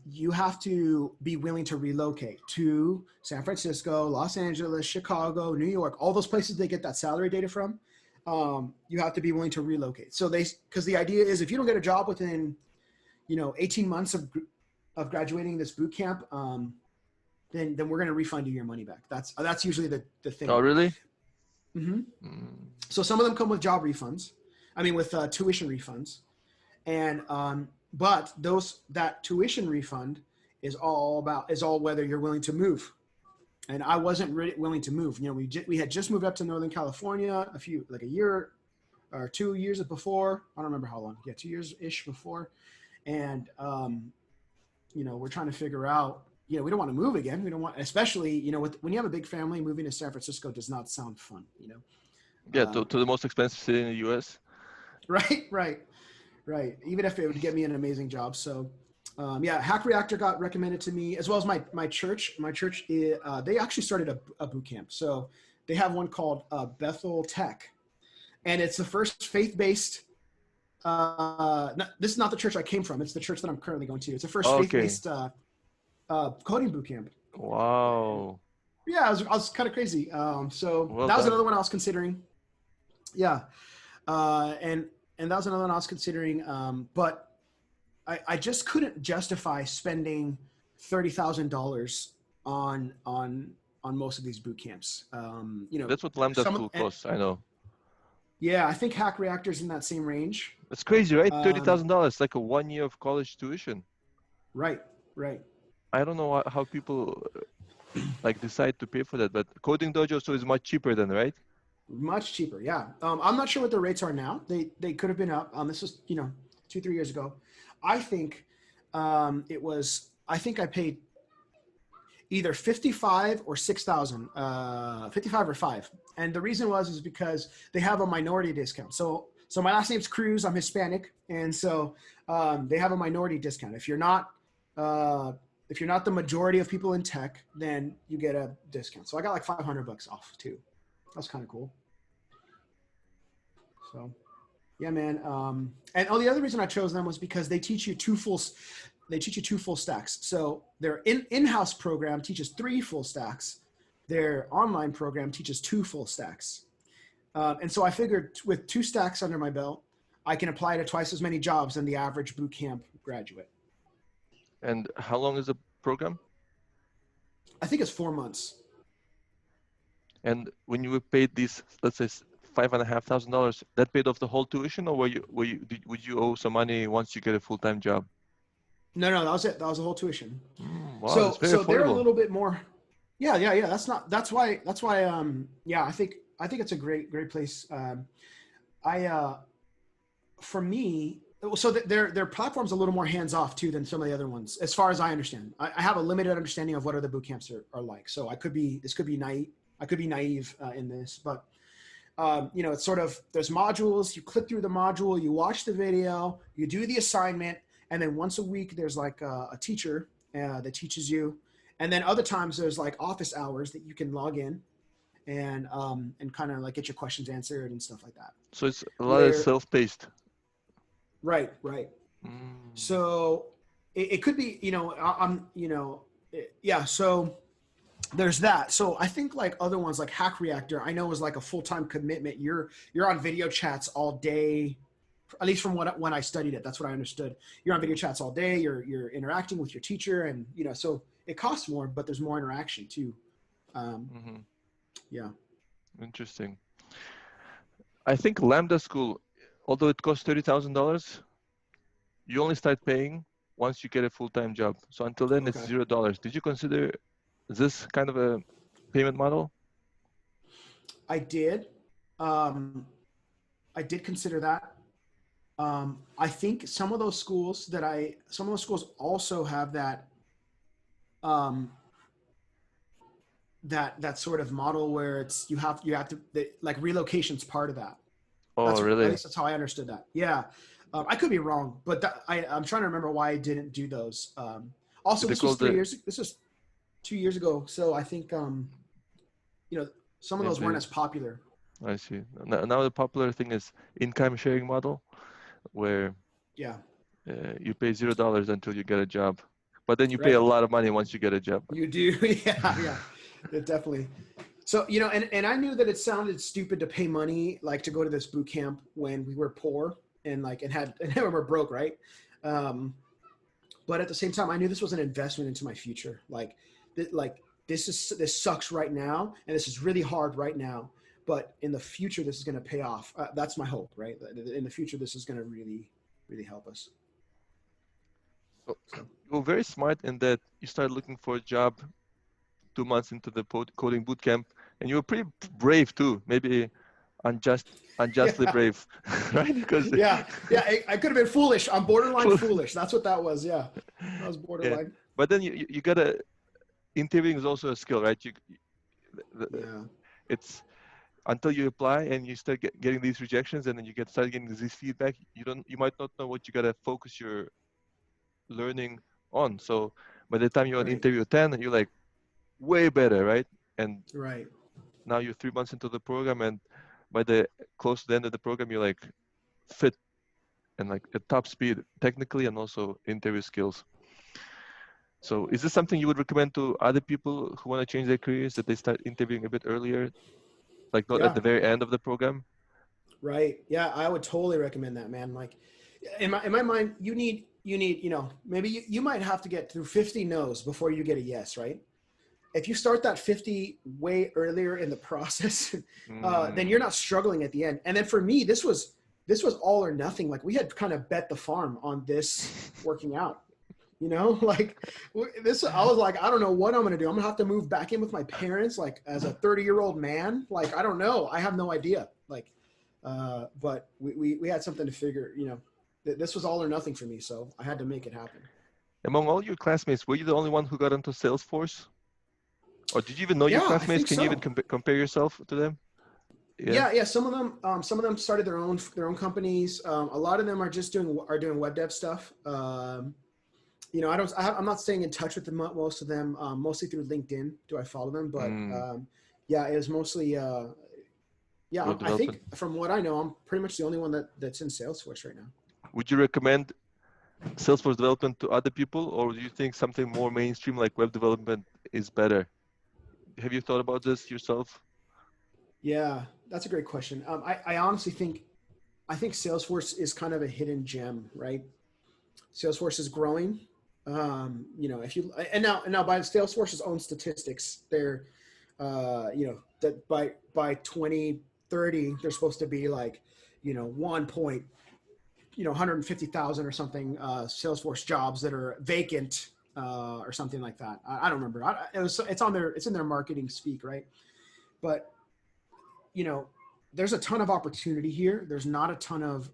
you have to be willing to relocate to San Francisco, Los Angeles, Chicago, New York, all those places they get that salary data from. You have to be willing to relocate. So because the idea is if you don't get a job within, 18 months of graduating this boot camp, then we're going to refund you your money back. That's usually the thing. Oh, really? Mm-hmm. So some of them come with job refunds. I mean, with tuition refunds, and but that tuition refund is all whether you're willing to move. And I wasn't really willing to move. We had just moved up to Northern California a year or 2 years before. I don't remember how long. Yeah, 2 years ish before. And we're trying to figure out. We don't want to move again. We don't want, especially when you have a big family, moving to San Francisco does not sound fun. Yeah, to the most expensive city in the US. Right. Even if it would get me an amazing job. So, Hack Reactor got recommended to me, as well as my church. My church, they actually started a boot camp. So they have one called Bethel Tech, and it's the first faith-based. This is not the church I came from. It's the church that I'm currently going to. It's the first faith-based coding boot camp. Wow. Yeah, I was kind of crazy. So Well that was done. another one I was considering. Yeah, and that was another one I was considering. But I just couldn't justify spending $30,000 on most of these boot camps. That's what Lambda school costs, I know. Yeah, I think Hack Reactor's in that same range. That's crazy, right? $30,000, like a 1 year of college tuition. Right. I don't know how people decide to pay for that, but Coding Dojo is much cheaper then, right? Much cheaper, yeah. I'm not sure what the rates are now. They could have been up. This was 2-3 years ago. I think I think I paid either 55 or 6,000, 55 or 5. And the reason is because they have a minority discount. So my last name's Cruz. I'm Hispanic, and so they have a minority discount. If you're not the majority of people in tech, then you get a discount. So I got like $500 off too. That's kind of cool. So, yeah, man. And the other reason I chose them was because they teach you two full stacks. So their in-house program teaches 3 full stacks. Their online program teaches 2 full stacks. And so I figured with 2 stacks under my belt, I can apply to twice as many jobs than the average boot camp graduate. And how long is the program? I think it's 4 months. And when you were paid these, let's say $5,500, that paid off the whole tuition, or would you owe some money once you get a full-time job? No, that was it. That was the whole tuition. Wow, so that's very affordable. They're a little bit more. Yeah. That's why. I think it's a great place. For me, so their platform's a little more hands-off too than some of the other ones, as far as I understand. I have a limited understanding of what other boot camps are like. So this could be naive. I could be naive in this, but it's sort of, there's modules, you click through the module, you watch the video, you do the assignment, and then once a week there's like a teacher that teaches you. And then other times there's like office hours that you can log in and kind of like get your questions answered and stuff like that. So it's a lot of self-paced. Right. So it could be, so there's that. So I think like other ones like Hack Reactor, I know is like a full-time commitment. You're on video chats all day, at least from when I studied it. That's what I understood. You're on video chats all day. You're interacting with your teacher, and so it costs more, but there's more interaction too. Mm-hmm. Yeah. Interesting. I think Lambda School, although it costs $30,000, you only start paying once you get a full-time job. So until then, it's Okay. $0. Did you consider this kind of a payment model? I did. Um, I did consider that. I think some of those schools also have that um, that sort of model where it's you have to like relocation's part of that. Oh, That's at really? least that's how I understood that. Yeah, I could be wrong, but I'm trying to remember why I didn't do those. Also, They this was call 3 years. This was 2 years ago, so I think you know some of those weren't maybe, as popular. I see. Now the popular thing is income sharing model, where Yeah, you pay $0 until you get a job, but then you pay a right. lot of money once you get a job. You do, yeah, yeah, it definitely. So and I knew that it sounded stupid to pay money like to go to this boot camp when we were poor and like and we were broke, right? Um, but at the same time, I knew this was an investment into my future. Like this sucks right now, and this is really hard right now. But in the future, this is going to pay off. That's my hope, right? In the future, this is going to really help us. So So you were very smart in that you started looking for a job 2 months into the coding bootcamp, and you were pretty brave too. Maybe unjustly yeah, brave, right? Because yeah. I could have been foolish. I'm borderline foolish. That's what that was. Yeah, that was yeah. borderline. But then you gotta interviewing is also a skill, right? Yeah, It's until you apply and you start getting these rejections, and then start getting this feedback. You might not know what you gotta focus your learning on. So by the time you're on right, interview 10, you're like way better, right? And right. now you're 3 months into the program, and by the close to the end of the program, you're like fit and like at top speed technically and also interview skills. So is this something you would recommend to other people who want to change their careers, that they start interviewing a bit earlier, like not at Yeah, the very end of the program? right. Yeah, I would totally recommend that, man. Like in my mind, you need maybe you might have to get through 50 no's before you get a yes, right? If you start that 50 way earlier in the process, then Mm, you're not struggling at the end. And then for me, this was all or nothing. Like we had kind of bet the farm on this working out. Like this, I was like, I don't know what I'm going to do. I'm going to have to move back in with my parents, like as a 30-year-old man. Like, I don't know. I have no idea. Like, but we had something to figure, this was all or nothing for me. So I had to make it happen. among all your classmates, were you the only one who got into Salesforce? Or did you even know your Yeah, I classmates? think Can you even so. compare yourself to them? Yeah. Yeah. Some of them started their own companies. A lot of them are doing web dev stuff. I'm not staying in touch with most of them, mostly through LinkedIn. Do I follow them? But Mm, yeah, it was mostly, yeah, web I think development. from what I know, I'm pretty much the only one that's in Salesforce right now. Would you recommend Salesforce development to other people, or do you think something more mainstream like web development is better? Have you thought about this yourself? Yeah, that's a great question. I honestly think Salesforce is kind of a hidden gem, right? Salesforce is growing. If you and now by Salesforce's own statistics, they're that by 2030 they're supposed to be like 150,000 or something Salesforce jobs that are vacant or something like that. I don't remember. It's in their marketing speak, right? But you know, there's a ton of opportunity here. There's not a ton of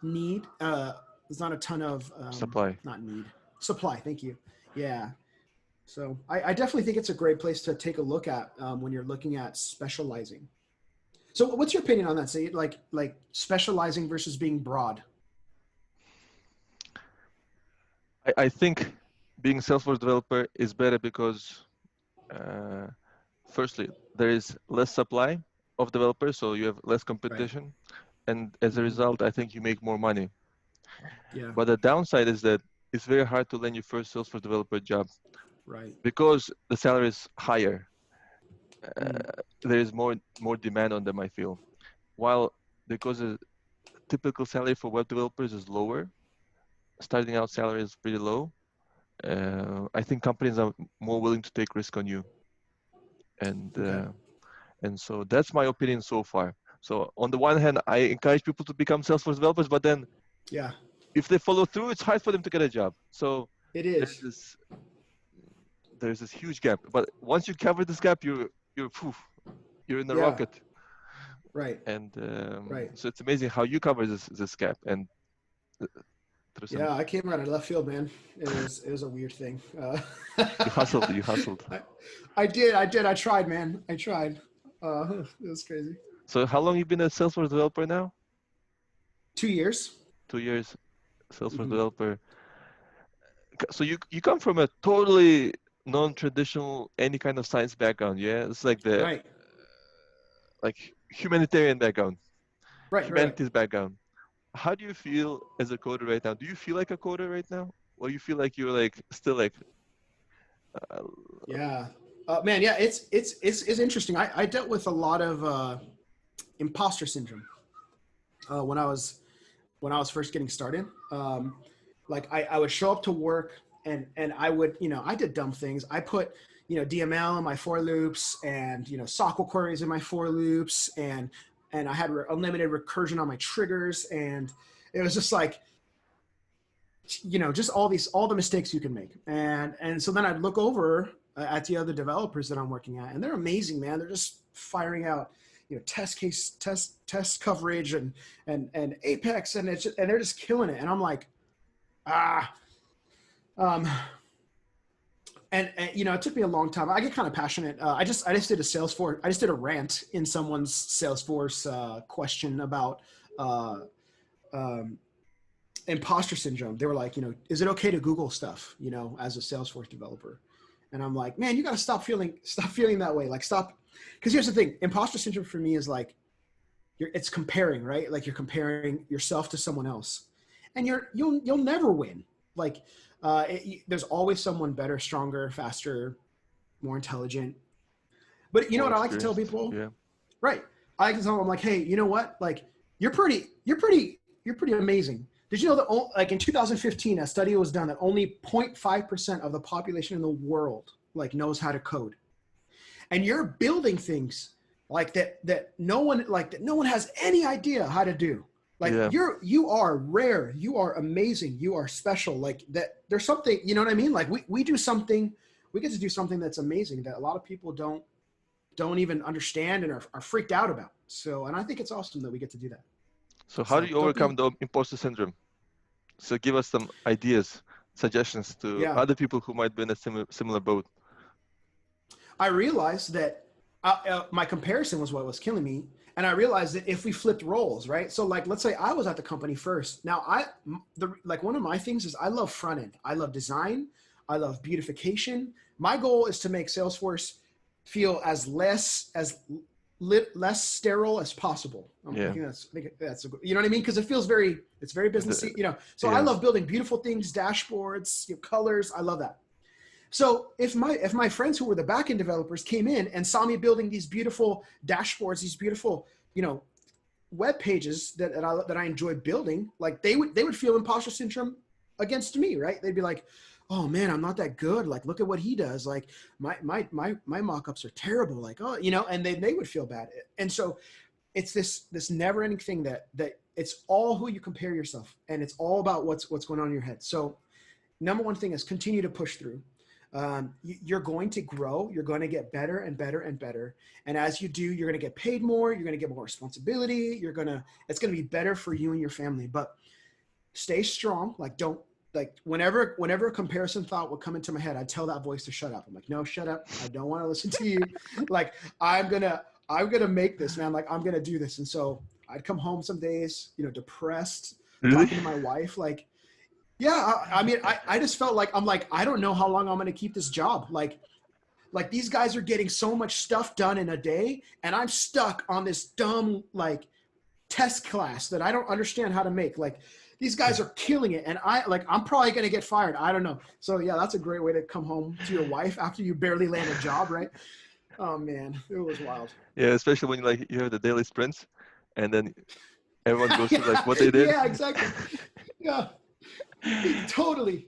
need. There's not a ton of Supply. not need supply. Thank you. Yeah. So I definitely think it's a great place to take a look at when you're looking at specializing. So what's your opinion on that? Say like specializing versus being broad. I think being a Salesforce developer is better because, uh, firstly, there is less supply of developers, so you have less Right. competition, and as a Mm-hmm. result, I think you make more money. Yeah. But the downside is that it's very hard to land your first Salesforce developer job Right. because the salary is higher. Mm. There is more demand on them, I feel. While because the typical salary for web developers is lower, starting out salary is pretty low. I think companies are more willing to take risk on you, and Okay. so that's my opinion so far. So on the one hand, I encourage people to become Salesforce developers, but then Yeah, if they follow through, it's hard for them to get a job. So it there's is. this there's this huge gap. But once you cover this gap, you're poof, you're in the Yeah, rocket. right, And right. so it's amazing how you cover this gap and uh, through some Yeah, I came out of left field, man. It was a weird thing. you hustled. I tried, man. I tried. It was crazy. So how long you been a Salesforce developer now? 2 years. 2 years Salesforce Hmm. developer. So you come from a totally non-traditional any kind of science background, yeah? It's like the Right, like humanitarian background, right, right, right. humanities background. How do you feel as a coder right now? Do you feel like a coder right now, or you feel like you're like still like uh, Yeah, man. Yeah, it's interesting. I dealt with a lot of imposter syndrome when I was first getting started. Like I would show up to work and I would, I did dumb things. I put, DML in my for loops and, SQL queries in my for loops and I had unlimited recursion on my triggers. And it was just like, just all the mistakes you can make. And so then I'd look over at the other developers that I'm working at and they're amazing, man. They're just firing out, test coverage and Apex and and they're just killing it. And I'm like, ah, um, and it took me a long time. I get kind of passionate. I just did a Salesforce. I just did a rant in someone's Salesforce question about uh, um, imposter syndrome. They were like, is it okay to Google stuff, as a Salesforce developer? And I'm like, man, you got to stop feeling that way. Like stop. Because here's the thing, imposter syndrome for me is like, it's comparing, right? Like you're comparing yourself to someone else and you'll never win. Like there's always someone better, stronger, faster, more intelligent. But you know more what I like to tell experienced? people? Yeah. Right. I like to tell them, I'm like, hey, you know what? Like you're pretty amazing. Did you know that like in 2015, a study was done that only 0.5% of the population in the world like knows how to code, and you're building things like that no one has any idea how to do. Like Yeah. you are rare, you are amazing, you are special. Like that there's something, you know what I mean? Like we do something, we get to do something that's amazing that a lot of people don't even understand and are freaked out about. So, and I think it's awesome that we get to do that. So how do So you don't overcome be, the imposter syndrome? So give us some ideas, suggestions to yeah. other people who might be in a similar boat. I realized that my comparison was what was killing me. And I realized that if we flipped roles, right? So like, let's say I was at the company first. Now like one of my things is I love front end. I love design. I love beautification. My goal is to make Salesforce feel less sterile as possible. Yeah. I think that's you know what I mean? Because it's very businessy, So I Yeah. love building beautiful things, dashboards, colors. I love that. So if my friends who were the backend developers came in and saw me building these beautiful dashboards, these beautiful, web pages that I enjoy building, like they would feel imposter syndrome against me, right? They'd be like, oh man, I'm not that good. Like, look at what he does. Like my mock-ups are terrible. Like, oh, and they would feel bad. And so it's this never ending thing that it's all who you compare yourself, and it's all about what's going on in your head. So number one thing is continue to push through. You're going to grow. You're going to get better and better and better. And as you do, you're going to get paid more. You're going to get more responsibility. It's going to be better for you and your family. But stay strong. Whenever a comparison thought would come into my head, I'd tell that voice to shut up. I'm like, no, shut up. I don't want to listen to you. Like I'm gonna make this, man. Like I'm gonna do this. And so I'd come home some days, depressed, Really? talking to my wife, like, yeah, I mean, I just felt like I don't know how long I'm going to keep this job. Like these guys are getting so much stuff done in a day, and I'm stuck on this dumb test class that I don't understand how to make. Like these guys are killing it, and I'm probably going to get fired. I don't know. So yeah, that's a great way to come home to your wife after you barely land a job, right? Oh man, it was wild. Yeah, especially when you have the daily sprints, and then everyone goes through like what they did. Yeah, exactly. Yeah, totally.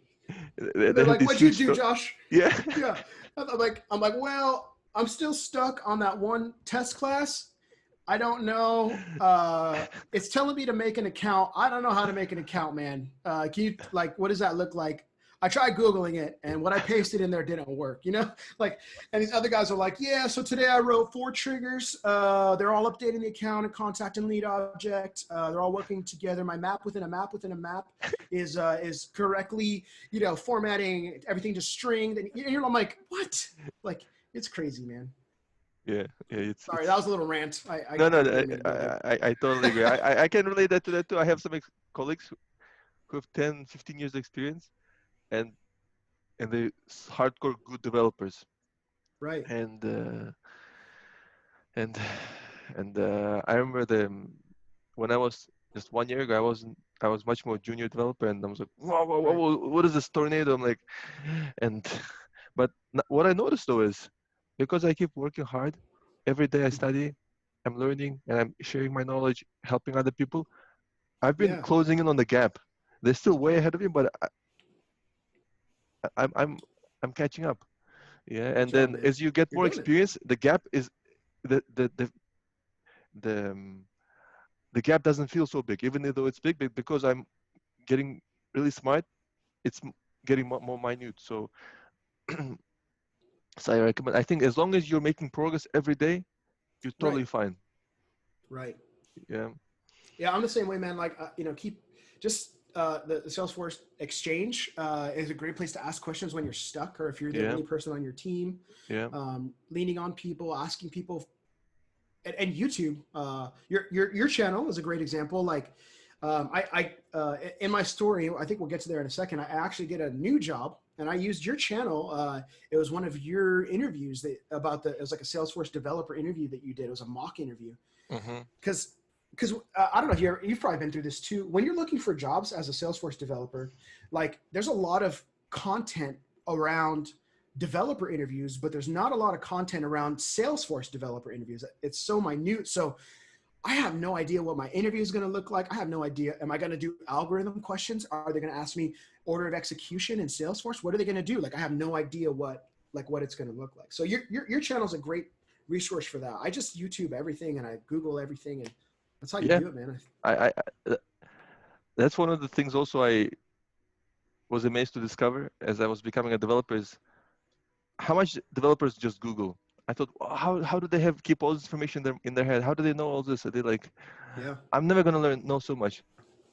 And They they're have like, these "What'd you huge do, Josh?" yeah. Yeah. I'm like, well, I'm still stuck on that one test class. I don't know. It's telling me to make an account. I don't know how to make an account, man. Can you like, what does that look like? I tried Googling it, and what I pasted in there didn't work, you know? Like, and these other guys are like, yeah, so today I wrote 4 triggers. They're all updating the account and contact and lead object. They're all working together. My map within a map within a map is correctly, you know, formatting everything to string. And I'm like, what? Like, it's crazy, man. Yeah, Sorry, that it's was a little rant. no, I no, didn't mean to go there. I totally agree. I can relate that to that too. I have some colleagues who have 10, 15 years experience, and they hardcore good developers, Right. and and I remember when I was just 1 year ago, I was much more junior developer, and I was like, whoa, whoa, whoa, Right. whoa, what is this tornado? I'm like, and but what I noticed though is because I keep working hard every day, I Mhm. study, I'm learning, and I'm sharing my knowledge, helping other people. I've been Yeah. closing in on the gap. They're still way ahead of me, but I'm I'm I'm catching up. Yeah, Good and job, then man. as you get You're more doing it. experience, the gap is the the um, the gap doesn't feel so big, even though it's big, because I'm getting really smart. It's getting more minute. So, so I recommend. I think as long as you're making progress every day, you're Right. totally fine. Right. Yeah, Yeah, I'm the same way, man. Like, you know, keep just the Salesforce Exchange is a great place to ask questions when you're stuck or if you're the yeah, only person on your team. yeah. Leaning on people, asking people, and YouTube. Your channel is a great example. Like, in my story, I think we'll get to there in a second. I actually get a new job, and I used your channel. It was one of your interviews it was like a Salesforce developer interview that you did. It was a mock interview Hmm. because I don't know if you've probably been through this too. When you're looking for jobs as a Salesforce developer, like there's a lot of content around developer interviews, but there's not a lot of content around Salesforce developer interviews. It's so minute. So I have no idea what my interview is going to look like. I have no idea. Am I going to do algorithm questions? Are they going to ask me order of execution in Salesforce? What are they going to do? Like I have no idea what it's going to look like. So your channel is a great resource for that. I just YouTube everything and I Google everything, and that's how you Yeah. do it, man. I that's one of the things also I was amazed to discover as I was becoming a developer is how much developers just Google. I thought, how do they have keep all this information in their head? How do they know all this? Are they like, Yeah. I'm never gonna know so much.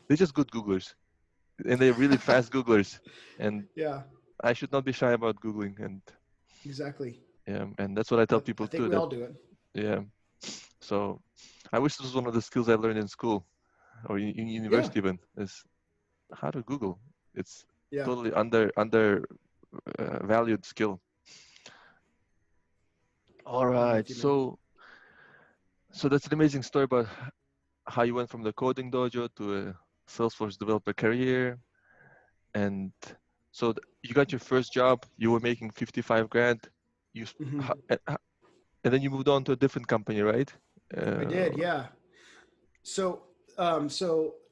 They're just good Googlers, and they're really fast Googlers. And Yeah. I should not be shy about Googling. And Exactly. yeah, and that's what I tell I people think too. we That all do it. yeah. So I wish this was one of the skills I learned in school or in Yeah. university even is how to Google. It's Yeah. totally under valued skill. All I'm right. with you, man. So that's an amazing story about how you went from the Coding Dojo to a Salesforce developer career. And so you got your first job, you were making 55 grand. You Hmm. and then you moved on to a different company, right? I Uh, did. Yeah. So,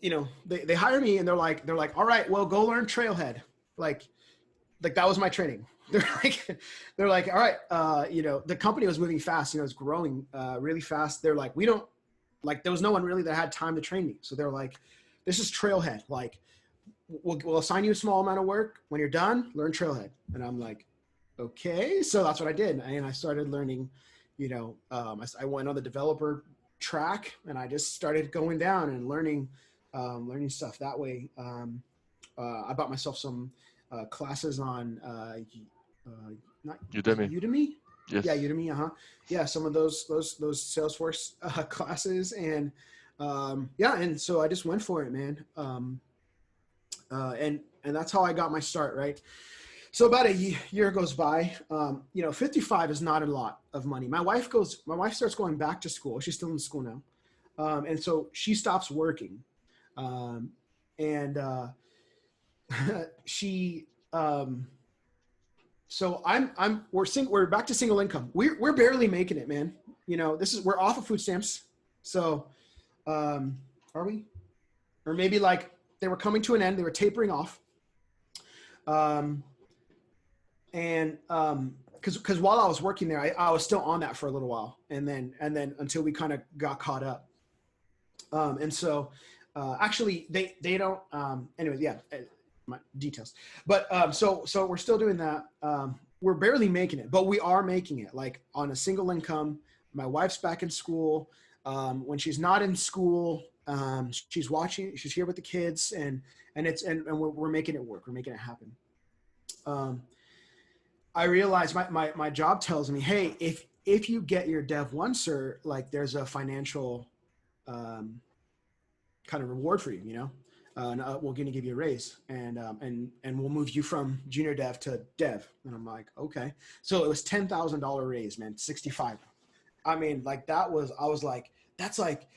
you know, they hire me and they're like, all right, well, go learn Trailhead. Like, that was my training. They're like, all right, you know, the company was moving fast. You know, it's growing really fast. They're like, we don't like. There was no one really that had time to train me. So they're like, this is Trailhead. Like, we'll assign you a small amount of work. When you're done, learn Trailhead. And I'm like, okay. So that's what I did, and I started learning. You know, I went on the developer track, and I just started going down and learning stuff that way. I bought myself some classes on not is it Udemy. Udemy? Yeah, Yes. Udemy. Yeah, some of those Salesforce classes, and yeah, and so I just went for it, man. And that's how I got my start, right? So about a year goes by. You know, 55 is not a lot of money. My wife starts going back to school. She's still in school now, and so she stops working, um, and she. So we're back to single income. We're barely making it, man. You know, we're off of food stamps. So, um, are we? Or maybe like they were coming to an end. They were tapering off. Because while I was working there, I was still on that for a little while, and then until we kind of got caught up. And so actually they don't anyway, yeah, my details. But so we're still doing that. We're barely making it, but we are making it, like on a single income. My wife's back in school. When she's not in school, she's watching, she's here with the kids, and we're making it work. We're making it happen. I realized my job tells me, hey, if you get your Dev 1 cert, like there's a financial kind of reward for you, you know, and we're going to give you a raise, and we'll move you from junior dev to dev. And I'm like, okay. So it was $10,000 raise, man, 65. I mean, like I was like, that's like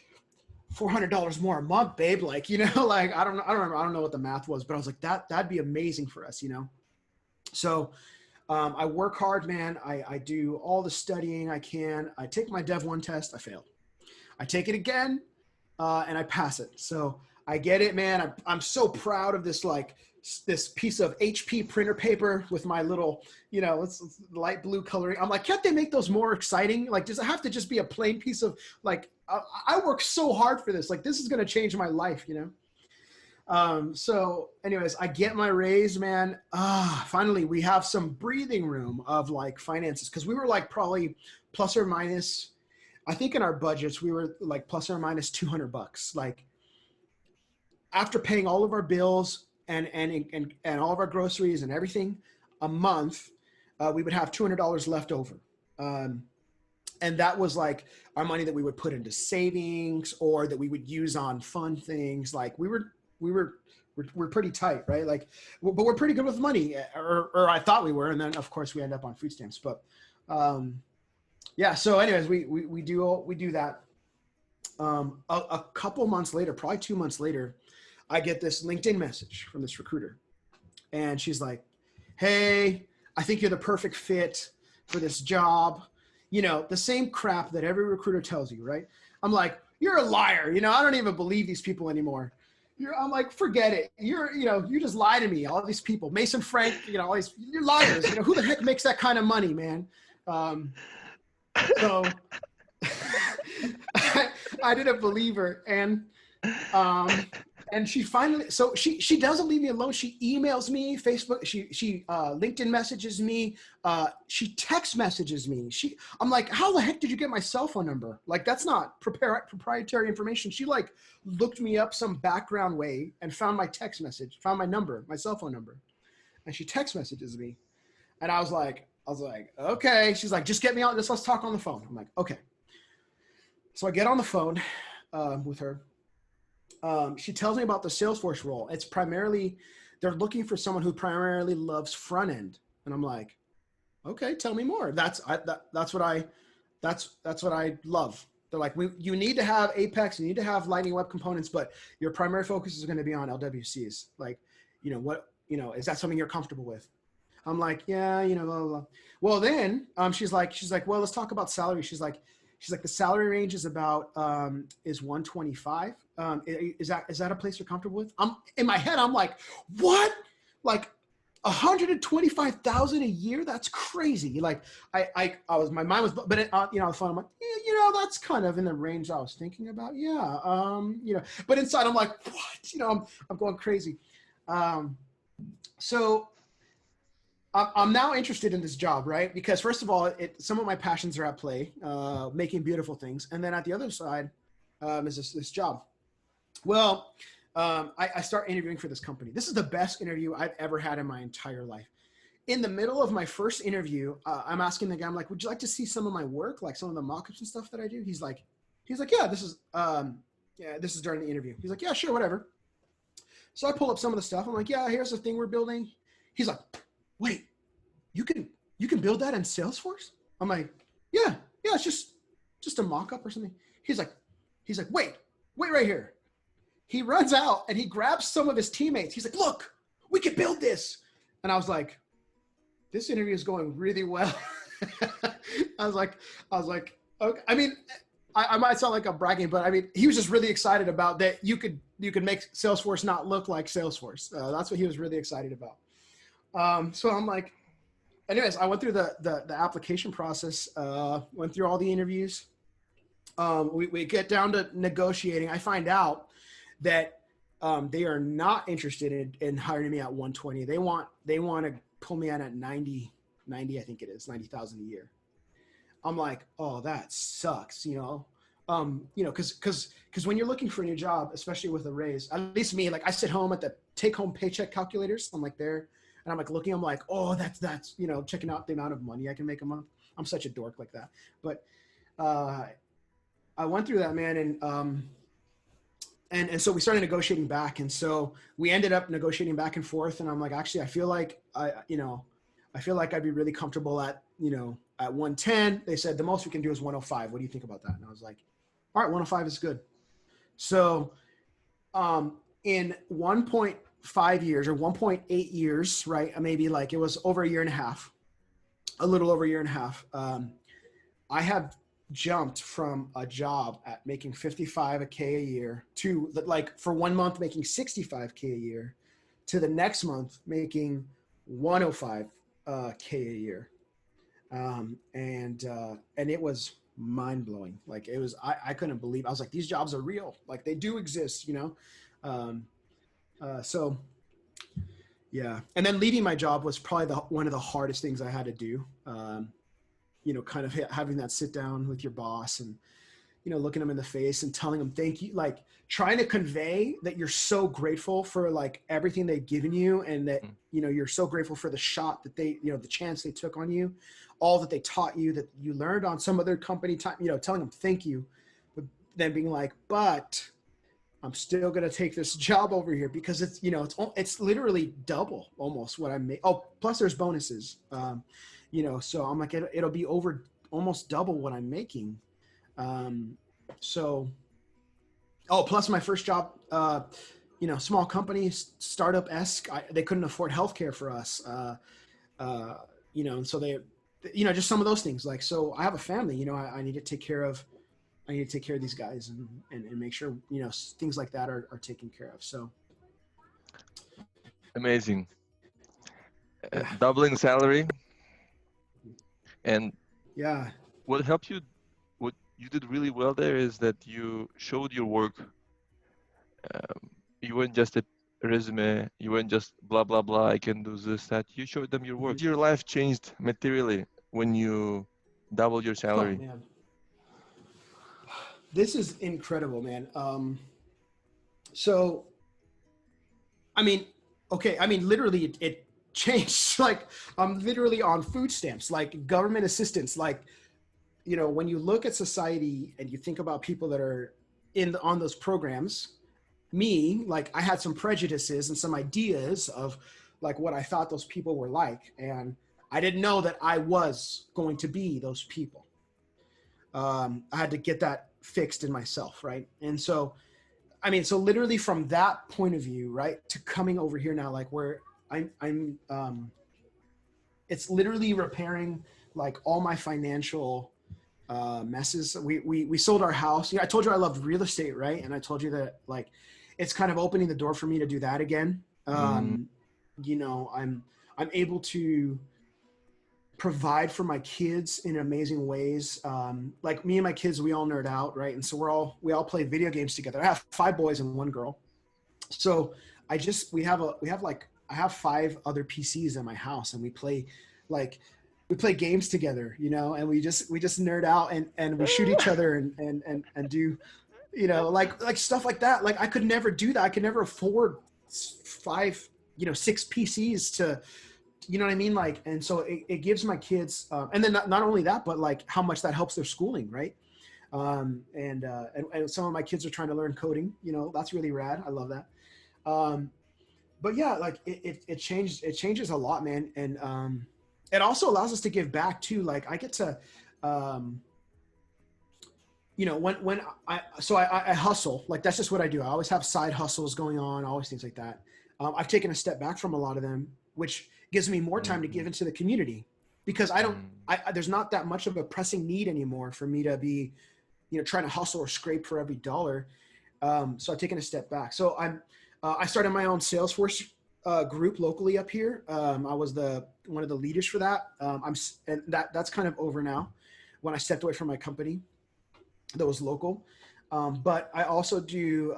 $400 more a month, babe. Like, you know, like, I don't know what the math was, but I was like, that'd be amazing for us, you know? So I work hard, man. I do all the studying I can. I take my Dev 1 test. I failed. I take it again, and I pass it. So I get it, man. I'm so proud of this, like this piece of HP printer paper with my little, you know, it's light blue coloring. I'm like, can't they make those more exciting? Like, does it have to just be a plain piece of, like, I work so hard for this. Like, this is going to change my life, you know? So anyways, I get my raise, man. Finally we have some breathing room of like finances. Cause we were like probably plus or minus, I think in our budgets, we were like plus or minus $200. Like after paying all of our bills and all of our groceries and everything a month, we would have $200 left over. And that was like our money that we would put into savings or that we would use on fun things. Like we're pretty tight, right? Like, but we're pretty good with money, or I thought we were. And then of course we end up on food stamps, but, yeah. So anyways, we do that. A couple months later, probably 2 months later, I get this LinkedIn message from this recruiter, and she's like, hey, I think you're the perfect fit for this job. You know, the same crap that every recruiter tells you, right? I'm like, you're a liar. You know, I don't even believe these people anymore. I'm like, forget it. You just lie to me. All these people, Mason Frank, you know, all these, you're liars. You know, who the heck makes that kind of money, man? So I didn't believe her. And she finally, so she doesn't leave me alone. She emails me, Facebook, she LinkedIn messages me, she text messages me. I'm like, how the heck did you get my cell phone number? Like, that's not proprietary information. She like looked me up some background way and found my text message, found my number, my cell phone number. And she text messages me. And I was like, okay. She's like, just get me on this. Let's talk on the phone. I'm like, okay. So I get on the phone with her. She tells me about the Salesforce role. It's primarily, they're looking for someone who primarily loves front end. And I'm like, okay, tell me more. That's what I love. They're like, you need to have Apex, you need to have Lightning Web Components, but your primary focus is going to be on LWCs. Like, is that something you're comfortable with? I'm like, yeah, blah, blah, blah. Well, then she's like, well, let's talk about salary. She's like, the salary range is about is 125. Is that a place you're comfortable with? In my head, I'm like, what? Like 125,000 a year? That's crazy. Like my mind was, but I was fun. I'm like, yeah, that's kind of in the range I was thinking about. Yeah. But inside I'm like, what? I'm going crazy. So I'm now interested in this job, right? Because first of all, some of my passions are at play, making beautiful things. And then at the other side is this job. Well, I start interviewing for this company. This is the best interview I've ever had in my entire life. In the middle of my first interview, I'm asking the guy, I'm like, would you like to see some of my work? Like some of the mock-ups and stuff that I do? He's like, yeah, this is during the interview. He's like, yeah, sure, whatever. So I pull up some of the stuff. I'm like, yeah, here's the thing we're building. He's like, wait, you can build that in Salesforce? I'm like, yeah, it's just a mock-up or something. He's like, wait right here. He runs out and he grabs some of his teammates. He's like, look, we can build this. And I was like, this interview is going really well. I was like, okay. I mean, I might sound like I'm bragging, but I mean, he was just really excited about that. You could make Salesforce not look like Salesforce. That's what he was really excited about. So I'm like, anyways, I went through the application process, went through all the interviews. We get down to negotiating. I find out that they are not interested in hiring me at 120. They want to pull me in at 90, I think it is 90,000 a year. I'm like, oh, that sucks, because when you're looking for a new job, especially with a raise, at least me, like I sit home at the take home paycheck calculators. I'm like there, and I'm like looking. I'm like, oh, that's checking out the amount of money I can make a month. I'm such a dork like that, but uh, I went through that, man, and so we started negotiating back, and so we ended up negotiating back and forth. And I'm like, actually, I feel like I'd be really comfortable at 110. They said the most we can do is 105. What do you think about that? And I was like, all right, 105 is good. So in 1.5 years or 1.8 years, right? Maybe like it was over a year and a half, a little over a year and a half. I have jumped from a job at making 55K a year to like for 1 month making 65K a year to the next month making 105K a year. And it was mind blowing. Like it was, I couldn't believe, I was like, these jobs are real. Like they do exist, so yeah. And then leaving my job was probably one of the hardest things I had to do. Kind of having that sit down with your boss and, looking them in the face and telling them thank you, like trying to convey that you're so grateful for like everything they've given you, and that, you're so grateful for the shot that they, the chance they took on you, all that they taught you, that you learned on some other company time, telling them thank you, but then being like, but I'm still going to take this job over here because it's, it's literally double almost what I make. Oh, plus there's bonuses. So I'm like, it'll be over almost double what I'm making. Plus my first job, small company, startup-esque, they couldn't afford healthcare for us. And so they, just some of those things. Like, so I have a family, I need to take care of these guys and make sure, things like that are taken care of. So. Amazing. Yeah. Doubling salary. And yeah, what helped you, what you did really well there is that you showed your work. You weren't just a resume, you weren't just blah, blah, blah, I can do this, that. You showed them your work. Your life changed materially when you doubled your salary. Oh, man. This is incredible, man. So, literally it changed. Like I'm literally on food stamps, like government assistance. Like, when you look at society and you think about people that are on those programs, me, like I had some prejudices and some ideas of like what I thought those people were like. And I didn't know that I was going to be those people. I had to get that fixed in myself. Right. And so, so literally from that point of view, right, to coming over here now, like where I'm it's literally repairing like all my financial messes. We sold our house. I told you I loved real estate, right? And I told you that like it's kind of opening the door for me to do that again. I'm able to provide for my kids in amazing ways. Like me and my kids, we all nerd out, right? And so we all play video games together. I have 5 boys and 1 girl. So I have 5 other PCs in my house, and we play games together, and we just nerd out and we shoot each other and do, like stuff like that. Like I could never do that. I could never afford 5, 6 PCs to, you know what I mean? Like, and so it gives my kids, and then not only that, but like how much that helps their schooling. Right. And some of my kids are trying to learn coding, that's really rad. I love that. But yeah, like it changes a lot, man. And, it also allows us to give back too. Like I get to, when I hustle, like that's just what I do. I always have side hustles going on, always things like that. I've taken a step back from a lot of them, which gives me more time to give into the community, because there's not that much of a pressing need anymore for me to be, trying to hustle or scrape for every dollar. So I've taken a step back. So I started my own Salesforce group locally up here. I was one of the leaders for that. And that's kind of over now. When I stepped away from my company, that was local. But I also do.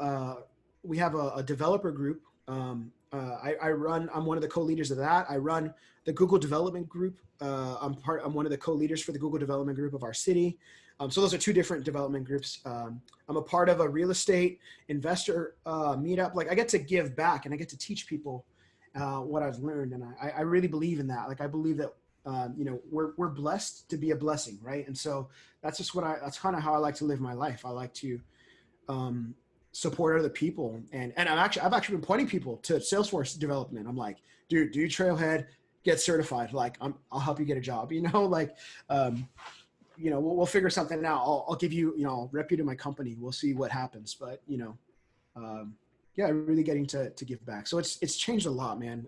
We have a developer group. I run. I'm one of the co-leaders of that. I run the Google Development Group. I'm one of the co-leaders for the Google Development Group of our city. So those are two different development groups. I'm a part of a real estate investor meetup. Like I get to give back and I get to teach people what I've learned, and I really believe in that. Like I believe that we're blessed to be a blessing, right? And so that's just that's kind of how I like to live my life. I like to support other people, and I've actually been pointing people to Salesforce development. I'm like, dude, do Trailhead, get certified. Like I'll help you get a job. Like we'll figure something out. I'll give you, I'll rep you to my company. We'll see what happens. But yeah, really getting to give back. So it's changed a lot, man.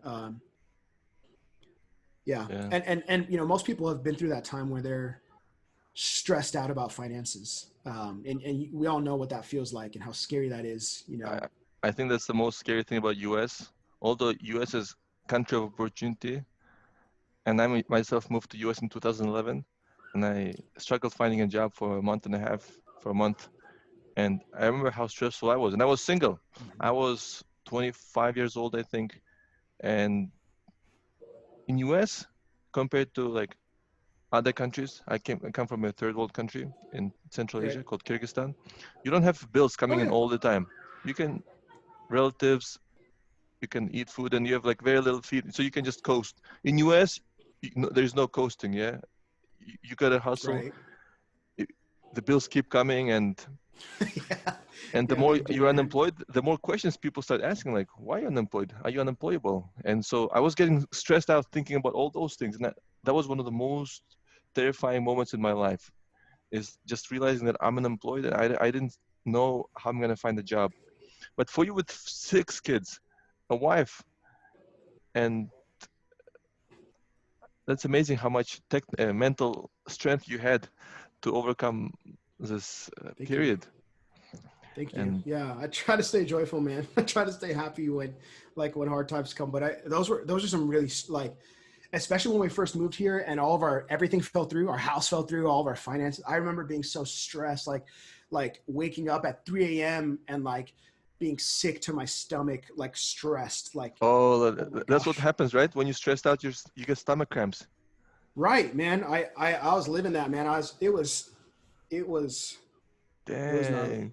Yeah. And most people have been through that time where they're stressed out about finances. And we all know what that feels like and how scary that is, I think that's the most scary thing about US. Although US is country of opportunity, and I myself moved to US in 2011, and I struggled finding a job for a month and a half, for a month. And I remember how stressful I was. And I was single. I was 25 years old, I think. And in US, compared to like other countries, I come from a third world country in Central Asia called Kyrgyzstan. You don't have bills coming in all the time. You can relatives, you can eat food, and you have like very little feed, so you can just coast. In US, there's no coasting. Yeah, you gotta hustle. Right. The bills keep coming, and Yeah. and the more you're unemployed, the more questions people start asking, like, why are you unemployed? Are you unemployable? And so I was getting stressed out thinking about all those things, and that was one of the most terrifying moments in my life, is just realizing that I'm unemployed and I didn't know how I'm gonna find a job. But for you with 6 kids, a wife, and that's amazing how much mental strength you had to overcome this period. Thank you. Yeah, I try to stay joyful, man. I try to stay happy when hard times come. But those are some really, like, especially when we first moved here and all of everything fell through. Our house fell through, all of our finances. I remember being so stressed, like waking up at 3 a.m. and like being sick to my stomach, like stressed, like. Oh, that's what happens, right? When you're stressed out, you get stomach cramps. Right, man. I was living that, man. It was gnarly. Dang.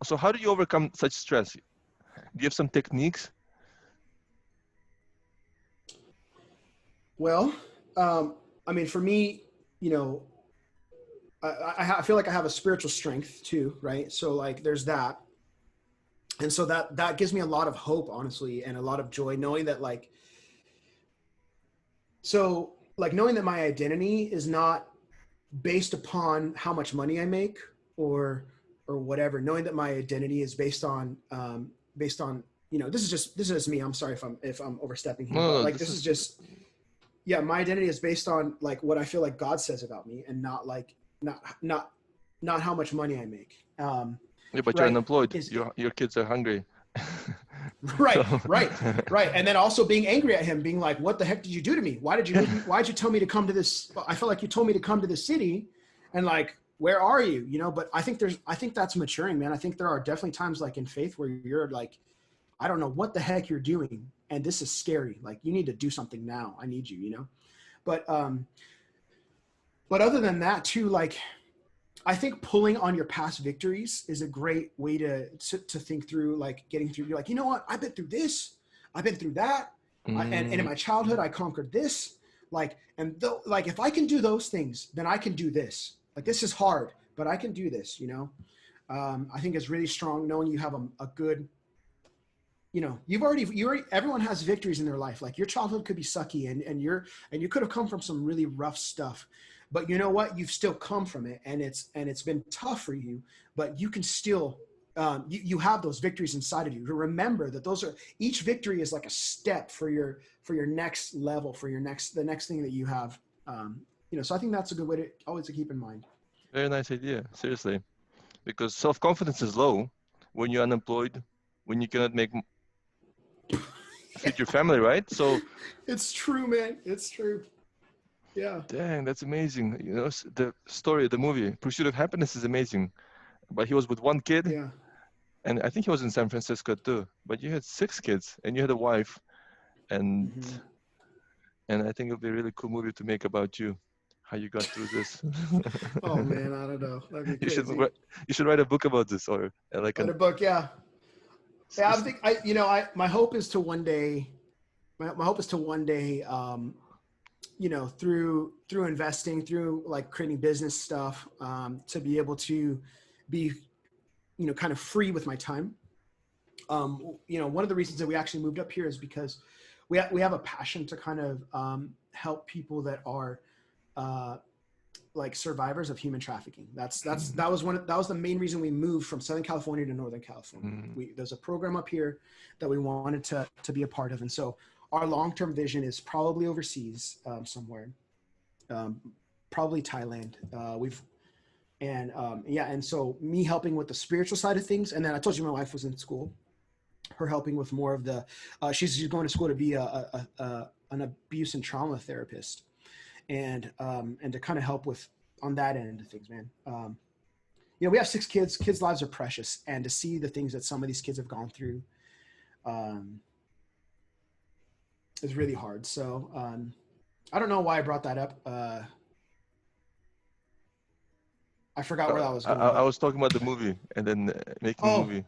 So how do you overcome such stress? Do you have some techniques? Well, I mean, for me, I feel like I have a spiritual strength too, right? So like there's that. And so that gives me a lot of hope, honestly, and a lot of joy knowing that knowing that my identity is not based upon how much money I make or whatever, knowing that my identity is based on this is just me. I'm sorry if I'm overstepping here, but like this is just, yeah, my identity is based on like what I feel like God says about me and not how much money I make. Yeah, but you're unemployed. Your kids are hungry. Right. And then also being angry at him, being like, what the heck did you do to me? Why'd you tell me to come to this? I felt like you told me to come to this city, and like, where are you? But I think that's maturing, man. I think there are definitely times like in faith where you're like, I don't know what the heck you're doing, and this is scary. Like, you need to do something now. I need you, But other than that too, like, I think pulling on your past victories is a great way to think through, like getting through. You're like, you know what? I've been through this. I've been through that. And in my childhood, I conquered this. Like, like if I can do those things, then I can do this. Like, this is hard, but I can do this, I think it's really strong knowing you have a good, everyone has victories in their life. Like, your childhood could be sucky and you could have come from some really rough stuff. But you know what? You've still come from it, and it's been tough for you. But you can still, you have those victories inside of you. To remember that each victory is like a step for your next level, for the next thing that you have. So I think that's a good way to always keep in mind. Very nice idea, seriously, because self-confidence is low when you're unemployed, when you cannot make feed your family, right? So It's true, man. It's true. Yeah. dang, that's amazing. You know, the story, the movie, Pursuit of Happiness is amazing. But he was with one kid, Yeah. and I think he was in San Francisco too. But you had 6 kids, and you had a wife, and Hmm. and I think it'll be a really cool movie to make about you, how you got through this. Oh man, I don't know. That'd be You should crazy. you should write a book about this, or like Write an a book, yeah. Yeah, I think my hope is to one day, my hope is to one day, through investing, through like creating business stuff, to be able to be, kind of free with my time. One of the reasons that we actually moved up here is because we have a passion to kind of help people that are uh, like survivors of human trafficking. That was the main reason we moved from Southern California to Northern California. There's a program up here that we wanted to be a part of, and so our long-term vision is probably overseas, somewhere, probably Thailand. And so me helping with the spiritual side of things, and then I told you my wife was in school. Her helping with more of the, she's going to school to be an abuse and trauma therapist, and to kind of help with on that end of things, man. We have 6 kids. Kids' lives are precious, and to see the things that some of these kids have gone through is really hard. So I don't know why I brought that up. I forgot where that was going, I but was talking about the movie, and then making a oh movie,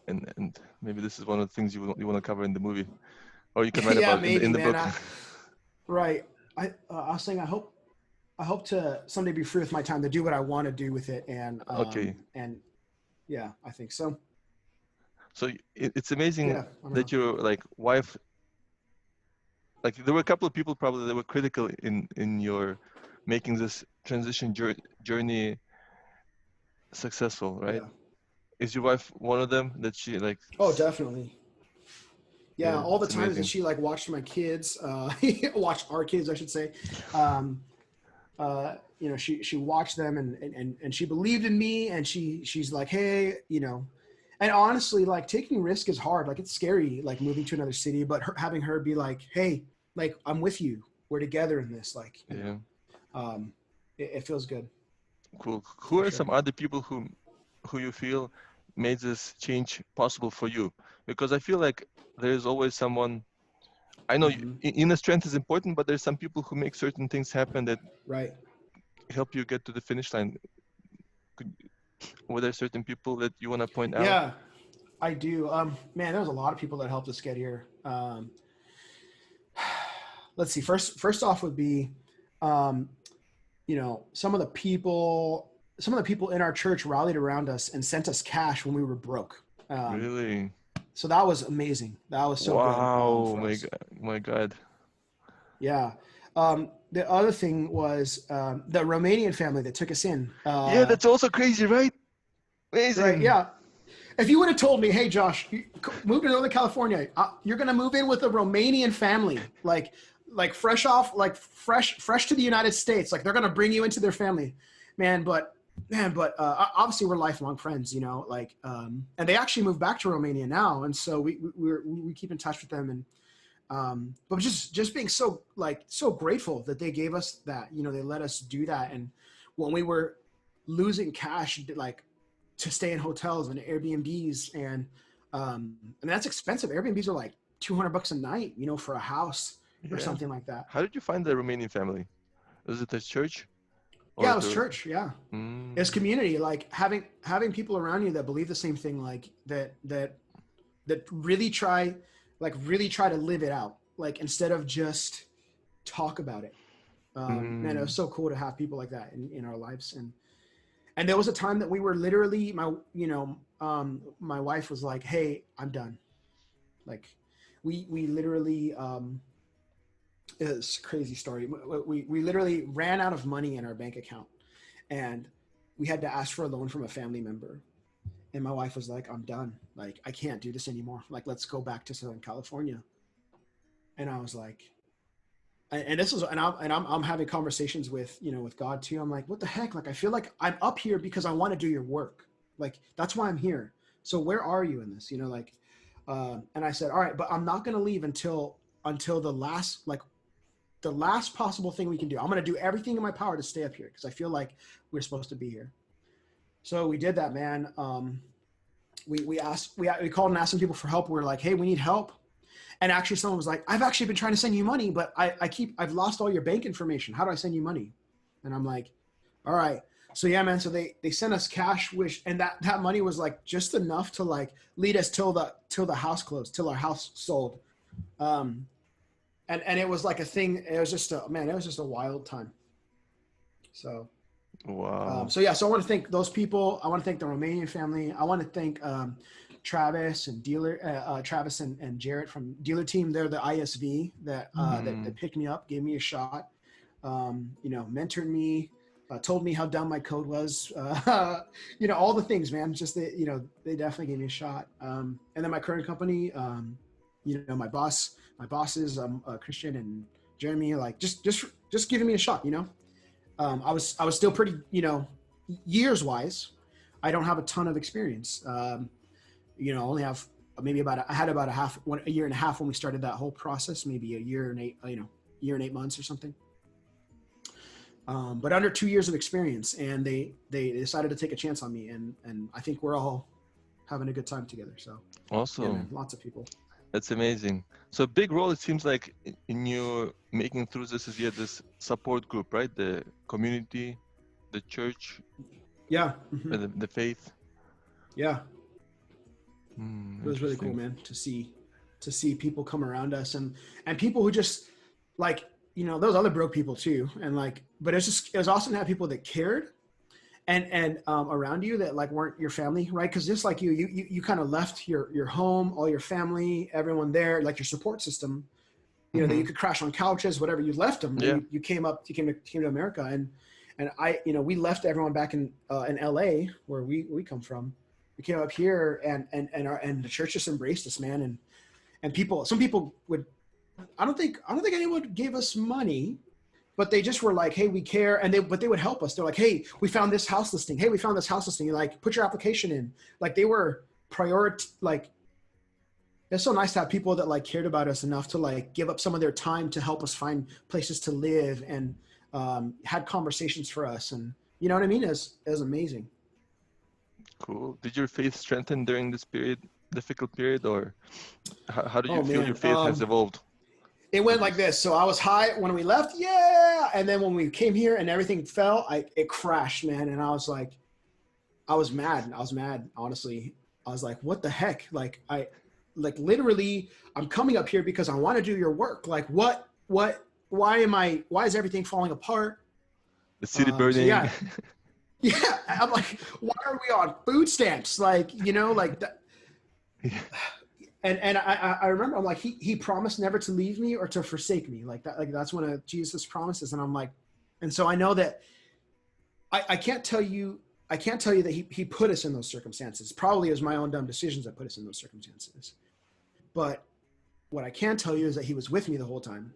and maybe this is one of the things you want to cover in the movie, or you can write yeah, about in maybe, the man. book. Right. I was saying I hope to someday be free with my time to do what I want to do with it, Okay. and yeah, I think so. So it's amazing Yeah, I don't know. that your like wife, like there were a couple of people probably that were critical in your making this transition journey successful, right? Yeah. Is your wife one of them that she like? Oh, definitely. Yeah, Yeah, all the it's times that amazing. she like watched my kids, watched our kids, I should say. Um, she watched them, and she believed in me, and she's like, hey, and honestly, like taking risk is hard. Like it's scary, like moving to another city, but having her be like, hey, like I'm with you, we're together in this, like, Yeah, it feels good cool. Who for are sure. some other people who you feel made this change possible for you? Because I feel like there's always someone. I know Hmm. inner strength is important, but there's some people who make certain things happen that Right. help you get to the finish line. Could, were there certain people that you want to point out? Yeah, I do. Man, there was a lot of people that helped us get here. Let's see. First off would be, um, some of the people in our church rallied around us and sent us cash when we were broke. Um, Really? so that was amazing. That was so good, Wow, for us. my God. Yeah. The other thing was the Romanian family that took us in. Yeah, that's also crazy, right? Right. Amazing. Yeah. If you would have told me, hey, Josh, you move to Northern California, you're going to move in with a Romanian family, like fresh to the United States, like they're going to bring you into their family, man. But obviously we're lifelong friends, and they actually moved back to Romania now. And so we keep in touch with them. And, but just being so grateful that they gave us that, they let us do that. And when we were losing cash, like, to stay in hotels and Airbnbs, and that's expensive. Airbnbs are like $200 a night, for a house or Yeah. something like that. How did you find the Romanian family? Was it a church Yeah, or it was the? church. Yeah, it's Mm, community. Like having people around you that believe the same thing, like that really try to live it out, like instead of just talk about it. Man, it was mm, so cool to have people like that in our lives. And there was a time that we were literally, my wife was like, hey, I'm done. Like we literally, it's a crazy story. We literally ran out of money in our bank account, and we had to ask for a loan from a family member. And my wife was like, I'm done. Like, I can't do this anymore. Like, let's go back to Southern California. And I was like, and this is, I'm having conversations with, with God too. I'm like, what the heck? Like, I feel like I'm up here because I want to do your work. Like, that's why I'm here. So where are you in this? And I said, all right, but I'm not going to leave until the last possible thing we can do. I'm going to do everything in my power to stay up here because I feel like we're supposed to be here. So we did that, man. We called and asked some people for help. We were like, hey, we need help. And actually someone was like, I've actually been trying to send you money, but I've lost all your bank information. How do I send you money? And I'm like, all right. So yeah, man. So they sent us cash, and that money was like just enough to like lead us till the house closed, till our house sold. And it was like a thing. It was just a wild time. So, Wow. so yeah, so I want to thank those people. I want to thank the Romanian family. I want to thank Travis and Travis and Jarrett from Dealer Team. They're the ISV that picked me up, gave me a shot, mentored me, told me how dumb my code was, all the things, man. Just that, they definitely gave me a shot. And then my current company, my bosses, Christian and Jeremy, like just giving me a shot. I was still pretty, years wise, I don't have a ton of experience. Only have maybe I had about a year and a half when we started that whole process, maybe a year and 8 months or something. But under 2 years of experience, and they decided to take a chance on me, and I think we're all having a good time together. So Awesome. yeah, man, lots of people. That's amazing. So a big role, it seems like, in your making through this is you had this support group, right? The community, the church. Yeah. Mm-hmm. The faith. Yeah. It was really cool, man, to see people come around us and people who just like, those other broke people too. And like, but it was awesome to have people that cared and around you that like weren't your family, right? Because just like you kind of left your home, all your family, everyone there, like your support system, that you could crash on couches, whatever. You left them. Yeah. You came to America, and I, we left everyone back in LA where we come from. We came up here, and the church just embraced us, man. And some people would, I don't think anyone gave us money, but they just were like, hey, we care. But they would help us. They're like, hey, we found this house listing. Hey, we found this house listing. You're like, put your application in. Like they were like, it's so nice to have people that like cared about us enough to like give up some of their time to help us find places to live and had conversations for us. And you know what I mean? It was amazing. Cool. Did your faith strengthen during this difficult period, or how did you feel your faith has evolved? It went like this. So I was high when we left, yeah, and then when we came here and everything fell, it crashed, man. And I was like, I was mad, honestly. I was like, what the heck? Like literally, I'm coming up here because I want to do your work. Like why is everything falling apart? The city burning. So yeah, I'm like, why are we on food stamps? Like, like that. And I remember I'm like, he promised never to leave me or to forsake me. Like that, like that's one of Jesus' promises. And I'm like, and so I know that I can't tell you that he put us in those circumstances. Probably it was my own dumb decisions that put us in those circumstances. But what I can tell you is that he was with me the whole time.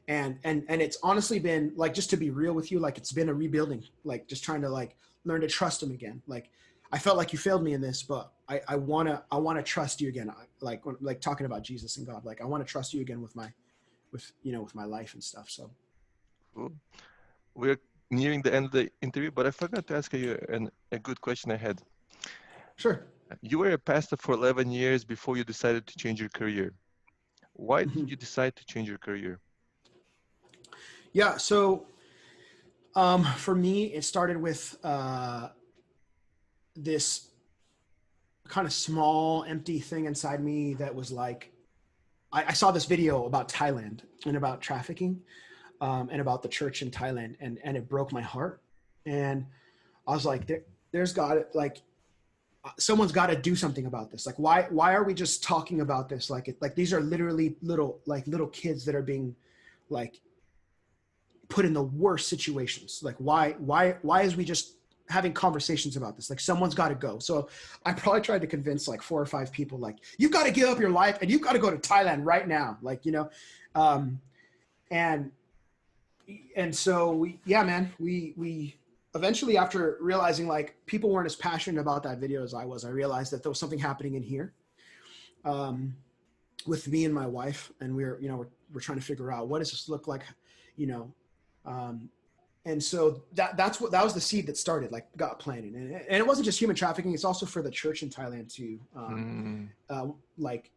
And it's honestly been like, just to be real with you, like it's been a rebuilding, like just trying to like learn to trust him again. Like I felt like you failed me in this, but I want to trust you again. Like talking about Jesus and God, like I want to trust you again with my life and stuff. So cool. We're nearing the end of the interview, but I forgot to ask you a good question I had. Sure. You were a pastor for 11 years before you decided to change your career. Why did you decide to change your career? Yeah. So, for me, it started with, this kind of small, empty thing inside me that was like, I saw this video about Thailand and about trafficking, and about the church in Thailand, and it broke my heart. And I was like, there's got someone's got to do something about this. Like, why are we just talking about this? Like these are literally little kids that are being like put in the worst situations. Like why is we just having conversations about this? Like someone's got to go. So I probably tried to convince like 4 or 5 people, like, you've got to give up your life and you've got to go to Thailand right now. Like, and so we eventually, after realizing like people weren't as passionate about that video as I was, I realized that there was something happening in here. with me and my wife, and we're trying to figure out what does this look like, you know. And so that was the seed that started, like, got planted, and it wasn't just human trafficking; it's also for the church in Thailand too, like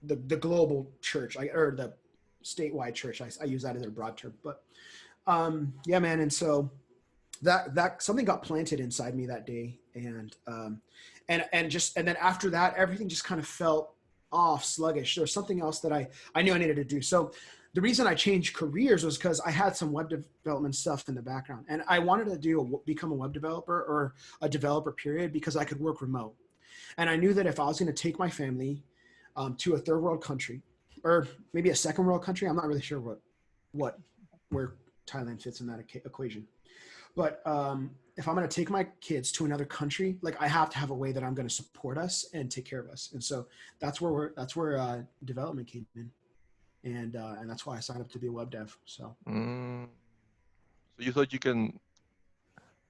the global church, or the statewide church. I use that as a broad term, but yeah, man. And so that something got planted inside me that day, and then after that, everything just kind of felt off, sluggish. There was something else that I knew I needed to do. So the reason I changed careers was because I had some web development stuff in the background, and I wanted to become a web developer, or a developer period, because I could work remote. And I knew that if I was going to take my family to a third world country, or maybe a second world country, I'm not really sure where Thailand fits in that equation. But if I'm going to take my kids to another country, like, I have to have a way that I'm going to support us and take care of us. And so that's where development came in, and that's why I signed up to be a web dev. So you thought you can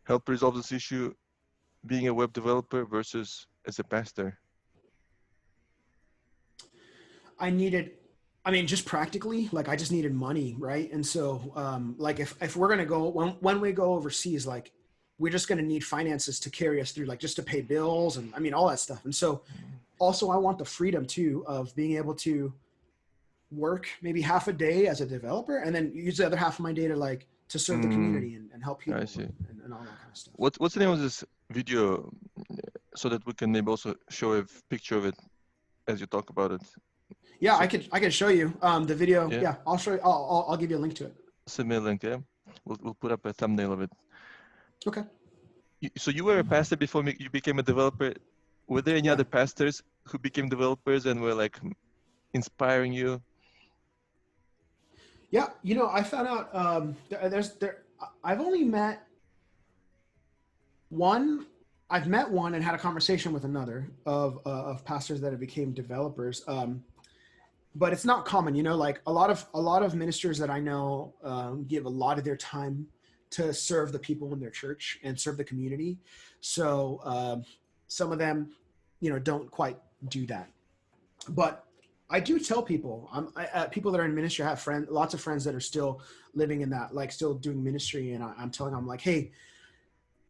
help resolve this issue being a web developer versus as a pastor? Just practically, like, I just needed money, right? And so like, if we're going to go, when we go overseas, like, we're just going to need finances to carry us through, like, just to pay bills and all that stuff. And so also, I want the freedom too of being able to work maybe half a day as a developer, and then use the other half of my day to serve the community and help people. I see. And all that kind of stuff. What's the name of this video, so that we can maybe also show a picture of it as you talk about it? Yeah, I can show you the video. Yeah, I'll show you. I'll give you a link to it. Send me a link. Yeah, we'll put up a thumbnail of it. Okay. So you were a pastor before you became a developer. Were there any other pastors who became developers and were, like, inspiring you? Yeah, I found out I've only met one. I've met one and had a conversation with another of pastors that have became developers. But it's not common, like, a lot of ministers that I know give a lot of their time to serve the people in their church and serve the community. So some of them, don't quite do that. But I do tell people, people that are in ministry, I have lots of friends that are still living in that, like, still doing ministry. And I'm telling them, like, hey,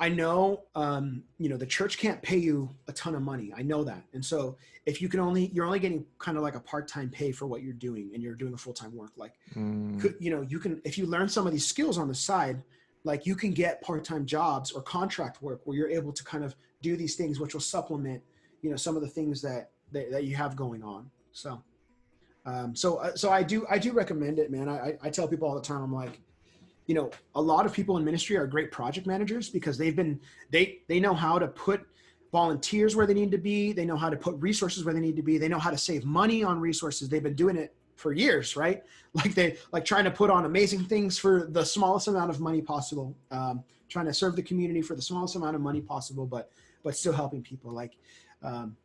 I know, the church can't pay you a ton of money. I know that. And so if you're only getting kind of like a part-time pay for what you're doing, and you're doing a full-time work, like, you can, if you learn some of these skills on the side, like, you can get part-time jobs or contract work where you're able to kind of do these things, which will supplement, some of the things that you have going on. So, so I do recommend it, man. I tell people all the time, I'm like, a lot of people in ministry are great project managers because they know how to put volunteers where they need to be. They know how to put resources where they need to be. They know how to save money on resources. They've been doing it for years, right? Like trying to put on amazing things for the smallest amount of money possible, trying to serve the community for the smallest amount of money possible, but still helping people. Like,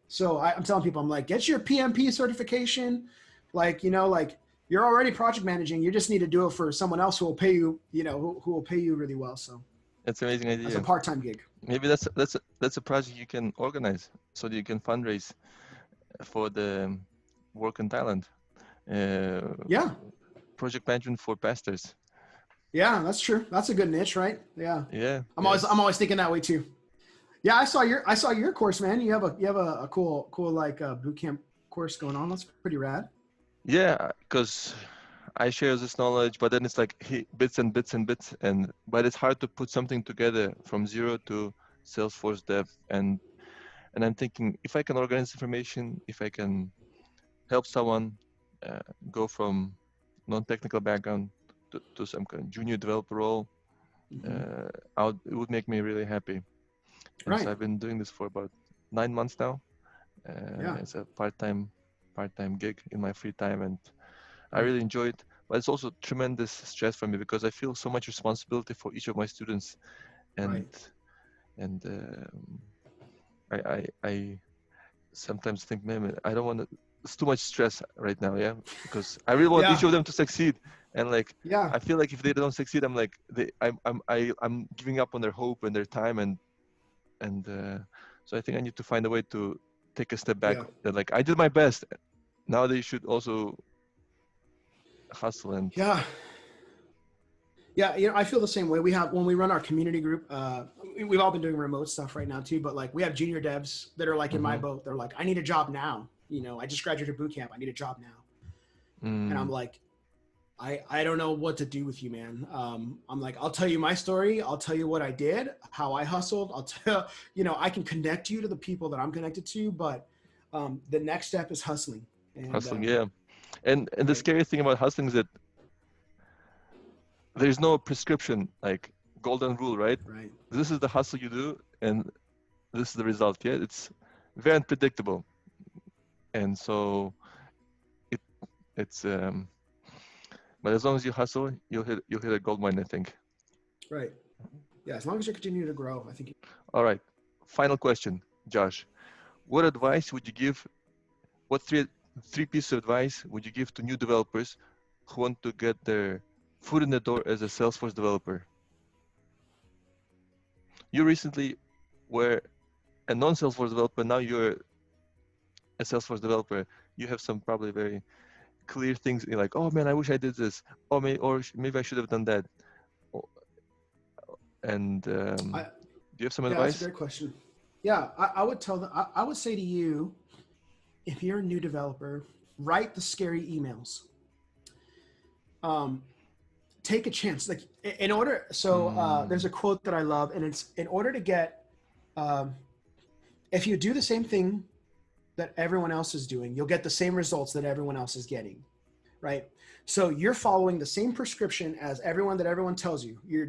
so I'm telling people, I'm like, get your PMP certification. Like, like, you're already project managing. You just need to do it for someone else who will pay you, who will pay you really well. So that's an amazing idea. As a part-time gig. Maybe that's a project you can organize so that you can fundraise for the work in Thailand. Yeah. Project management for pastors. Yeah, that's true. That's a good niche, right? Yeah. Yeah. I'm always thinking that way too. Yeah, I saw your course, man. You have a cool like bootcamp course going on. That's pretty rad. Yeah, because I share this knowledge, but then it's like bits and bits and bits, but it's hard to put something together from zero to Salesforce Dev, and I'm thinking, if I can organize information, if I can help someone go from non-technical background to some kind of junior developer role, it would make me really happy. And so I've been doing this for about 9 months now. It's a part-time gig in my free time, and I really enjoy it. But it's also tremendous stress for me because I feel so much responsibility for each of my students, and I sometimes think, man, I don't want to. It's too much stress right now, because I really want each of them to succeed, and like, I feel like if they don't succeed, I'm like, I'm giving up on their hope and their time, and so I think I need to find a way to take a step back. Yeah. They're like, I did my best. Now they should also hustle and Yeah. Yeah, I feel the same way. We have when we run our community group, we've all been doing remote stuff right now too. But like, we have junior devs that are like in my boat. They're like, I need a job now. I just graduated boot camp. I need a job now. And I'm like, I don't know what to do with you, man. I'm like, I'll tell you my story. I'll tell you what I did, how I hustled. I'll tell I can connect you to the people that I'm connected to. But the next step is hustling. And, hustling, yeah. And the scary thing about hustling is that there's no prescription, like golden rule, right? Right. This is the hustle you do, and this is the result. Yeah, it's very unpredictable, and so it's but as long as you hustle, you'll hit a gold mine, I think. Right. Yeah, as long as you continue to grow, I think. All right. Final question, Josh. What advice would you give? What three pieces of advice would you give to new developers who want to get their foot in the door as a Salesforce developer? You recently were a non-Salesforce developer. Now you're a Salesforce developer. You have some probably very clear things. You're like, oh man, I wish I did this. Or maybe I should have done that. And do you have some advice? That's a great question. Yeah, I would tell them. I would say to you, if you're a new developer, write the scary emails. Take a chance. Like in order. So there's a quote that I love, and it's in order to get. If you do the same thing that everyone else is doing, you'll get the same results that everyone else is getting, right? So you're following the same prescription as everyone tells you. You're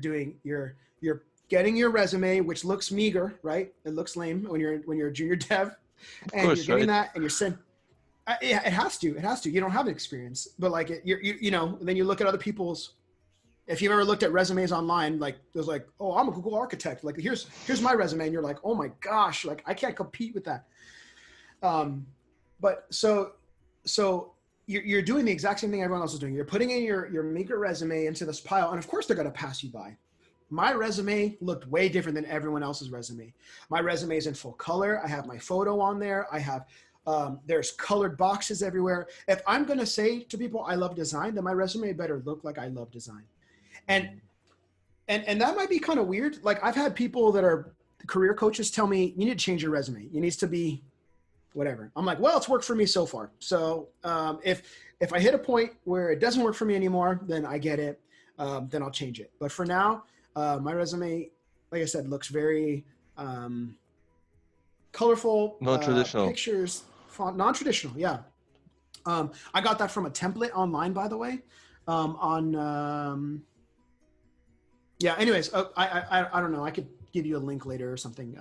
getting your resume, which looks meager, right? It looks lame when you're a junior dev, and you're getting that, and you're saying, yeah, it has to. You don't have an experience, but like then you look at other people's. If you've ever looked at resumes online, like there's like, oh, I'm a Google architect. Like here's my resume, and you're like, oh my gosh, like I can't compete with that. But so you're doing the exact same thing everyone else is doing. You're putting in your meager resume into this pile, and of course they're going to pass you by. My resume looked way different than everyone else's resume. My resume is in full color. I have my photo on there. I have there's colored boxes everywhere. If I'm going to say to people I love design, then my resume better look like I love design. And that might be kind of weird. Like I've had people that are career coaches tell me, you need to change your resume. It needs to be whatever. I'm like, well, it's worked for me so far. So if I hit a point where it doesn't work for me anymore, then I get it. Then I'll change it. But for now, my resume, like I said, looks very colorful. Non-traditional. Pictures, font, non-traditional. Yeah. I got that from a template online, by the way. Yeah. Anyways, I don't know. I could give you a link later or something.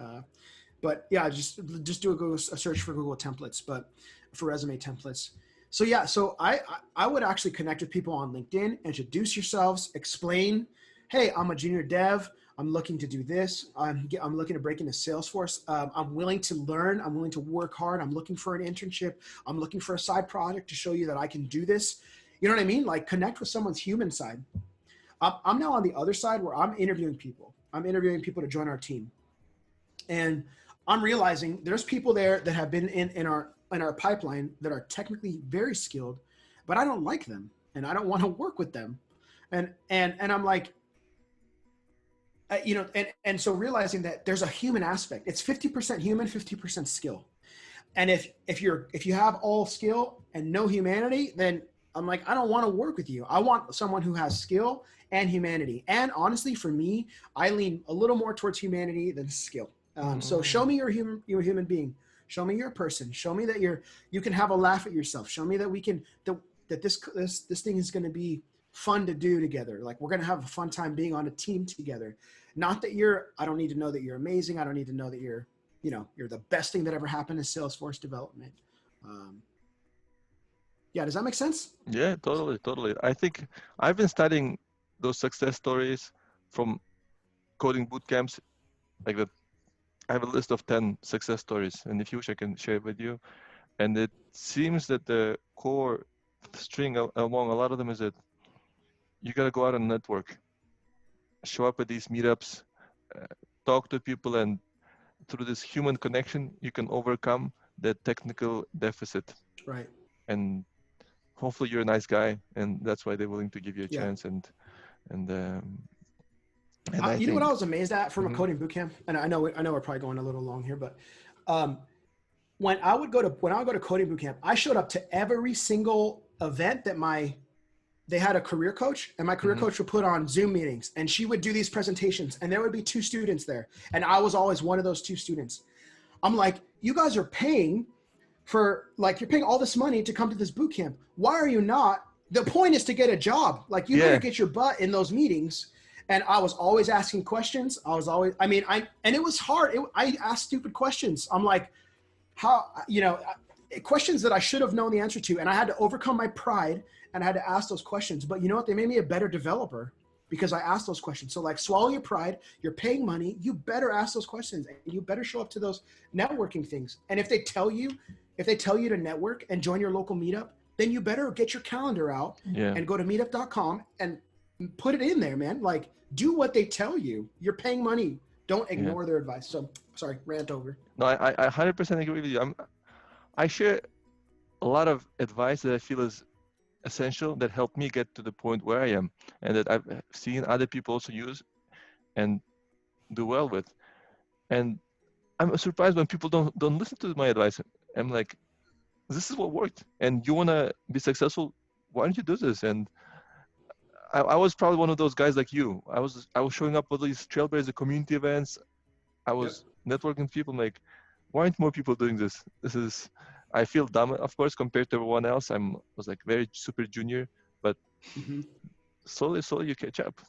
But yeah, just do a search for Google templates, but for resume templates. So yeah, so I would actually connect with people on LinkedIn, introduce yourselves, explain, hey, I'm a junior dev. I'm looking to do this. I'm looking to break into Salesforce. I'm willing to learn. I'm willing to work hard. I'm looking for an internship. I'm looking for a side project to show you that I can do this. You know what I mean? Like connect with someone's human side. I'm now on the other side where I'm interviewing people. I'm interviewing people to join our team. And I'm realizing there's people there that have been in our pipeline that are technically very skilled, but I don't like them and I don't want to work with them. And I'm like, and so realizing that there's a human aspect. It's 50% human, 50% skill. And if you have all skill and no humanity, then I'm like, I don't want to work with you. I want someone who has skill and humanity. And honestly, for me, I lean a little more towards humanity than skill. So show me you're a human being. Show me you're a person. Show me that you can have a laugh at yourself. Show me that we can that this thing is going to be fun to do together. Like we're going to have a fun time being on a team together. Not that I don't need to know that you're amazing. I don't need to know that you're the best thing that ever happened in Salesforce development. Yeah, does that make sense? Yeah, totally. I think I've been studying those success stories from coding boot camps, like that. I have a list of 10 success stories, and if you wish, I can share it with you. And it seems that the core string among a lot of them is that you got to go out and network, show up at these meetups, talk to people, and through this human connection, you can overcome that technical deficit. Right. And hopefully you're a nice guy, and that's why they're willing to give you a Yeah. chance. And I You know think, what I was amazed at from a Mhm. coding bootcamp, and I know we're probably going a little long here, but when I would go to coding bootcamp, I showed up to every single event that they had a career coach, and my career Mhm. coach would put on Zoom meetings, and she would do these presentations, and there would be 2 students there, and I was always one of those 2 students. I'm like, you guys are paying for, like, you're paying all this money to come to this boot camp. Why are you not? The point is to get a job. Like, you better Yeah. get your butt in those meetings. And I was always asking questions. And it was hard. I asked stupid questions. I'm like, how, questions that I should have known the answer to. And I had to overcome my pride and I had to ask those questions. But you know what? They made me a better developer because I asked those questions. So, like, swallow your pride. You're paying money. You better ask those questions, and you better show up to those networking things. And if they tell you to network and join your local meetup, then you better get your calendar out Yeah. and go to meetup.com and put it in there, man. Like, do what they tell you. You're paying money. Don't ignore their advice. So, sorry, rant over. No, I 100% agree with you. I share a lot of advice that I feel is essential that helped me get to the point where I am, and that I've seen other people also use and do well with. And I'm surprised when people don't listen to my advice. I'm like, this is what worked, and you want to be successful, why don't you do this? And I was probably one of those guys like you. I was showing up at these Trailblazer community events. I was networking with people. I'm like, why aren't more people doing this? I feel dumb, of course, compared to everyone else. Was like very super junior, but slowly you catch up.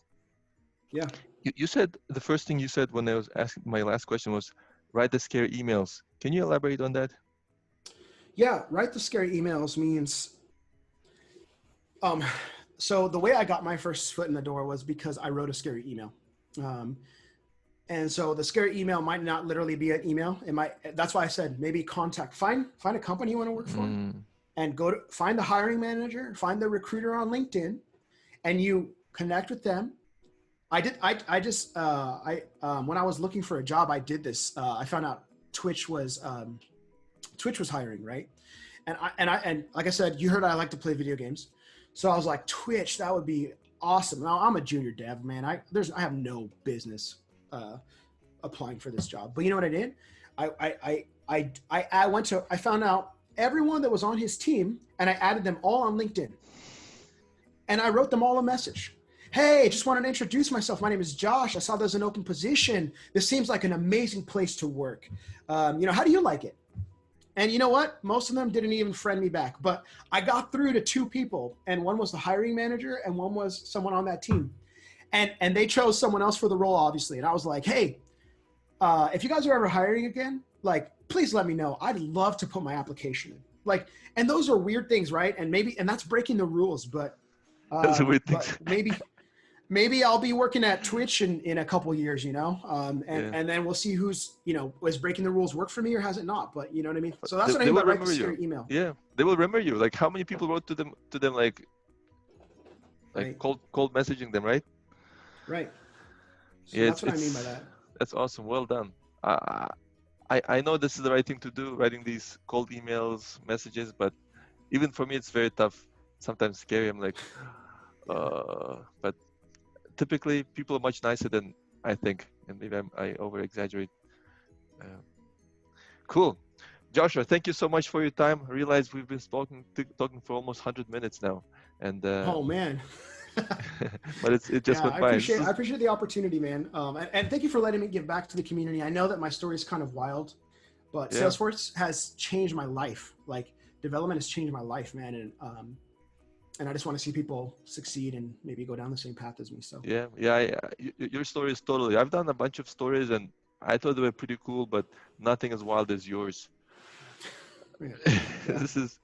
Yeah. You said the first thing you said when I was asking my last question was write the scary emails. Can you elaborate on that? Yeah, write the scary emails means so the way I got my first foot in the door was because I wrote a scary email. And so the scary email might not literally be an email. That's why I said maybe find a company you want to work for and find the hiring manager, find the recruiter on LinkedIn, and you connect with them. When I was looking for a job, I did this. I found out Twitch was hiring, right? And like I said, you heard I like to play video games. So I was like, Twitch, that would be awesome. Now I'm a junior dev, man. I have no business applying for this job. But you know what I did? I found out everyone that was on his team and I added them all on LinkedIn. And I wrote them all a message. Hey, just wanted to introduce myself. My name is Josh. I saw there's an open position. This seems like an amazing place to work. How do you like it? And you know what? Most of them didn't even friend me back, but I got through to 2 people, and one was the hiring manager and one was someone on that team. And they chose someone else for the role, obviously. And I was like, hey, if you guys are ever hiring again, like, please let me know. I'd love to put my application in. Like, and those are weird things, right? And that's breaking the rules, but That's a weird thing. maybe I'll be working at Twitch in a couple of years, and then we'll see who's, is breaking the rules work for me or has it not, but you know what I mean? So that's what I mean by write the scary email. Yeah, they will remember you. Like how many people wrote to them like Right. cold messaging them, right? Right. So Yeah, that's what I mean by that. That's awesome. Well done. I know this is the right thing to do, writing these cold emails, messages, but even for me, it's very tough. Sometimes scary. I'm like, but typically people are much nicer than I think, and maybe I over exaggerate. Cool. Joshua, thank you so much for your time. I realize we've been talking for almost 100 minutes now, and oh man. but it just went by. I appreciate the opportunity, man. And thank you for letting me give back to the community. I know that my story is kind of wild, but Salesforce has changed my life. Like, development has changed my life, man. And I just want to see people succeed and maybe go down the same path as me. So your story is totally. I've done a bunch of stories and I thought they were pretty cool, but nothing as wild as yours. This is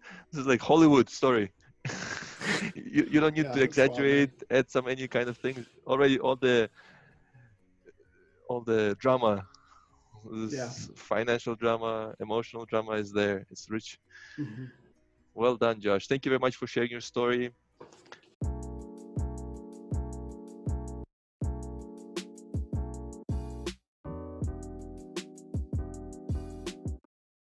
like Hollywood story. you don't need to exaggerate, add any kind of thing. Already all the drama, financial drama, emotional drama is there. It's rich. Well done, Josh. Thank you very much for sharing your story.